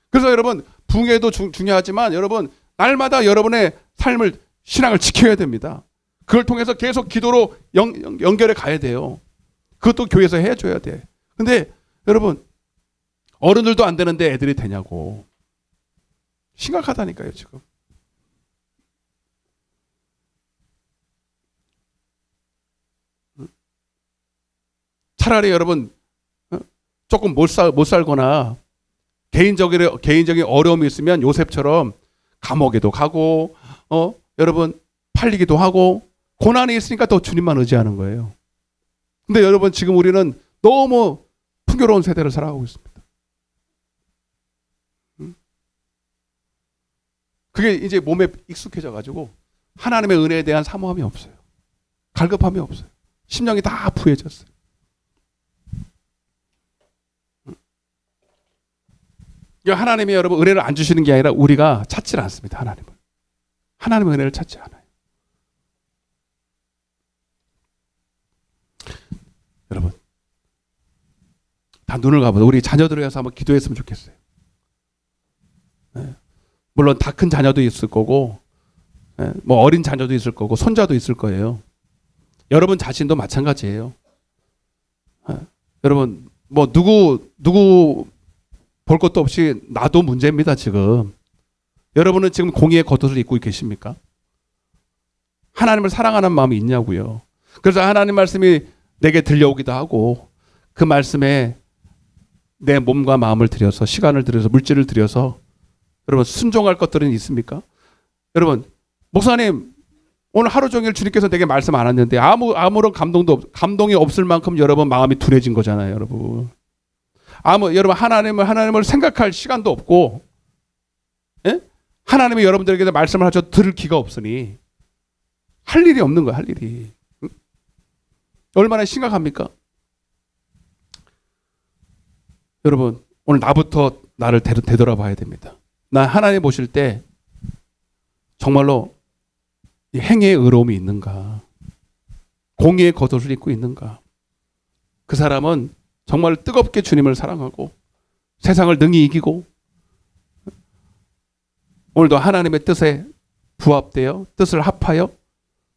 그래서 여러분 부흥회도 중요하지만 여러분 날마다 여러분의 삶을 신앙을 지켜야 됩니다. 그걸 통해서 계속 기도로 연결해 가야 돼요. 그것도 교회에서 해줘야 돼. 근데 여러분 어른들도 안 되는데 애들이 되냐고. 심각하다니까요 지금. 차라리 여러분 조금 못 살거나 개인적인 어려움이 있으면 요셉처럼 감옥에도 가고 여러분 팔리기도 하고 고난이 있으니까 더 주님만 의지하는 거예요. 근데 여러분 지금 우리는 너무 풍요로운 세대를 살아가고 있습니다. 그게 이제 몸에 익숙해져 가지고 하나님의 은혜에 대한 사모함이 없어요. 갈급함이 없어요. 심령이 다 부해졌어요. 하나님이 여러분 은혜를 안 주시는 게 아니라 우리가 찾지 않습니다. 하나님의 은혜를 찾지 않아요. 여러분 다 눈을 감아서 우리 자녀들을 위해서 한번 기도했으면 좋겠어요. 물론 다 큰 자녀도 있을 거고 뭐 어린 자녀도 있을 거고 손자도 있을 거예요. 여러분 자신도 마찬가지예요. 여러분 뭐 누구 볼 것도 없이 나도 문제입니다 지금. 여러분은 지금 공의의 겉옷을 입고 계십니까? 하나님을 사랑하는 마음이 있냐고요. 그래서 하나님 말씀이 내게 들려오기도 하고 그 말씀에 내 몸과 마음을 들여서 시간을 들여서 물질을 들여서 여러분 순종할 것들은 있습니까? 여러분 목사님 오늘 하루 종일 주님께서 내게 말씀 안 하는데 아무런 감동이 없을 만큼 여러분 마음이 둔해진 거잖아요 여러분. 여러분 하나님을 생각할 시간도 없고 하나님이 여러분들에게 말씀을 하셔도 들을 기가 없으니 할 일이 없는 거야 할 일이. 얼마나 심각합니까? 여러분 오늘 나부터 나를 되돌아봐야 됩니다. 나 하나님 보실 때 정말로 행위의 의로움이 있는가? 공의의 겉옷을 입고 있는가? 그 사람은 정말 뜨겁게 주님을 사랑하고 세상을 능히 이기고 오늘도 하나님의 뜻에 부합되어 뜻을 합하여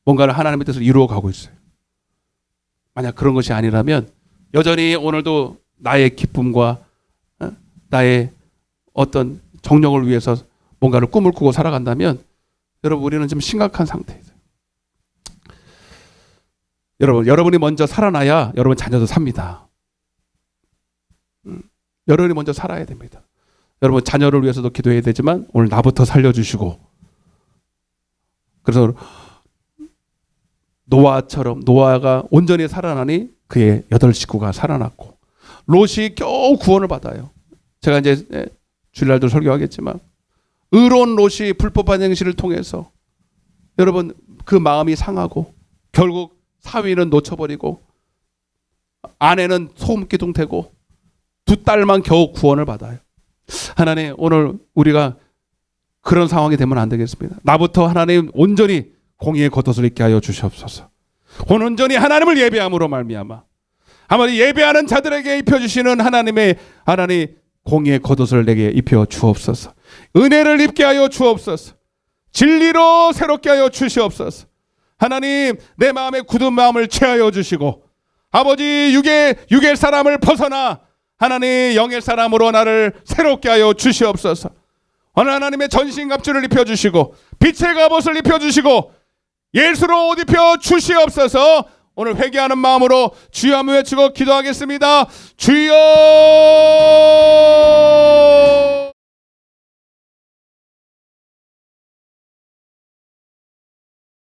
뭔가를 하나님의 뜻을 이루어가고 있어요. 만약 그런 것이 아니라면 여전히 오늘도 나의 기쁨과 나의 어떤 정력을 위해서 뭔가를 꿈을 꾸고 살아간다면 여러분 우리는 좀 심각한 상태예요. 여러분이 먼저 살아나야 여러분 자녀도 삽니다. 여러분이 먼저 살아야 됩니다. 여러분 자녀를 위해서도 기도해야 되지만 오늘 나부터 살려주시고, 그래서 노아처럼 노아가 온전히 살아나니 그의 8 식구가 살아났고 롯이 겨우 구원을 받아요. 제가 이제 주일날도 설교하겠지만 의로운 롯이 불법한 행실을 통해서 여러분 그 마음이 상하고 결국 사위는 놓쳐버리고 아내는 소음기둥 되고 2 딸만 겨우 구원을 받아요. 하나님, 오늘 우리가 그런 상황이 되면 안 되겠습니다. 나부터 하나님 온전히 공의의 겉옷을 입게 하여 주시옵소서. 온전히 하나님을 예배함으로 말미암아 아무리 예배하는 자들에게 입혀주시는 하나님 공의의 겉옷을 내게 입혀 주옵소서. 은혜를 입게 하여 주옵소서. 진리로 새롭게 하여 주시옵소서. 하나님, 내 마음에 굳은 마음을 채하여 주시고 아버지 육의 사람을 벗어나 하나님 영의 사람으로 나를 새롭게 하여 주시옵소서. 오늘 하나님의 전신갑주를 입혀주시고 빛의 갑옷을 입혀주시고 예수로 옷 입혀 주시옵소서. 오늘 회개하는 마음으로 주여 한번 외치고 기도하겠습니다. 주여!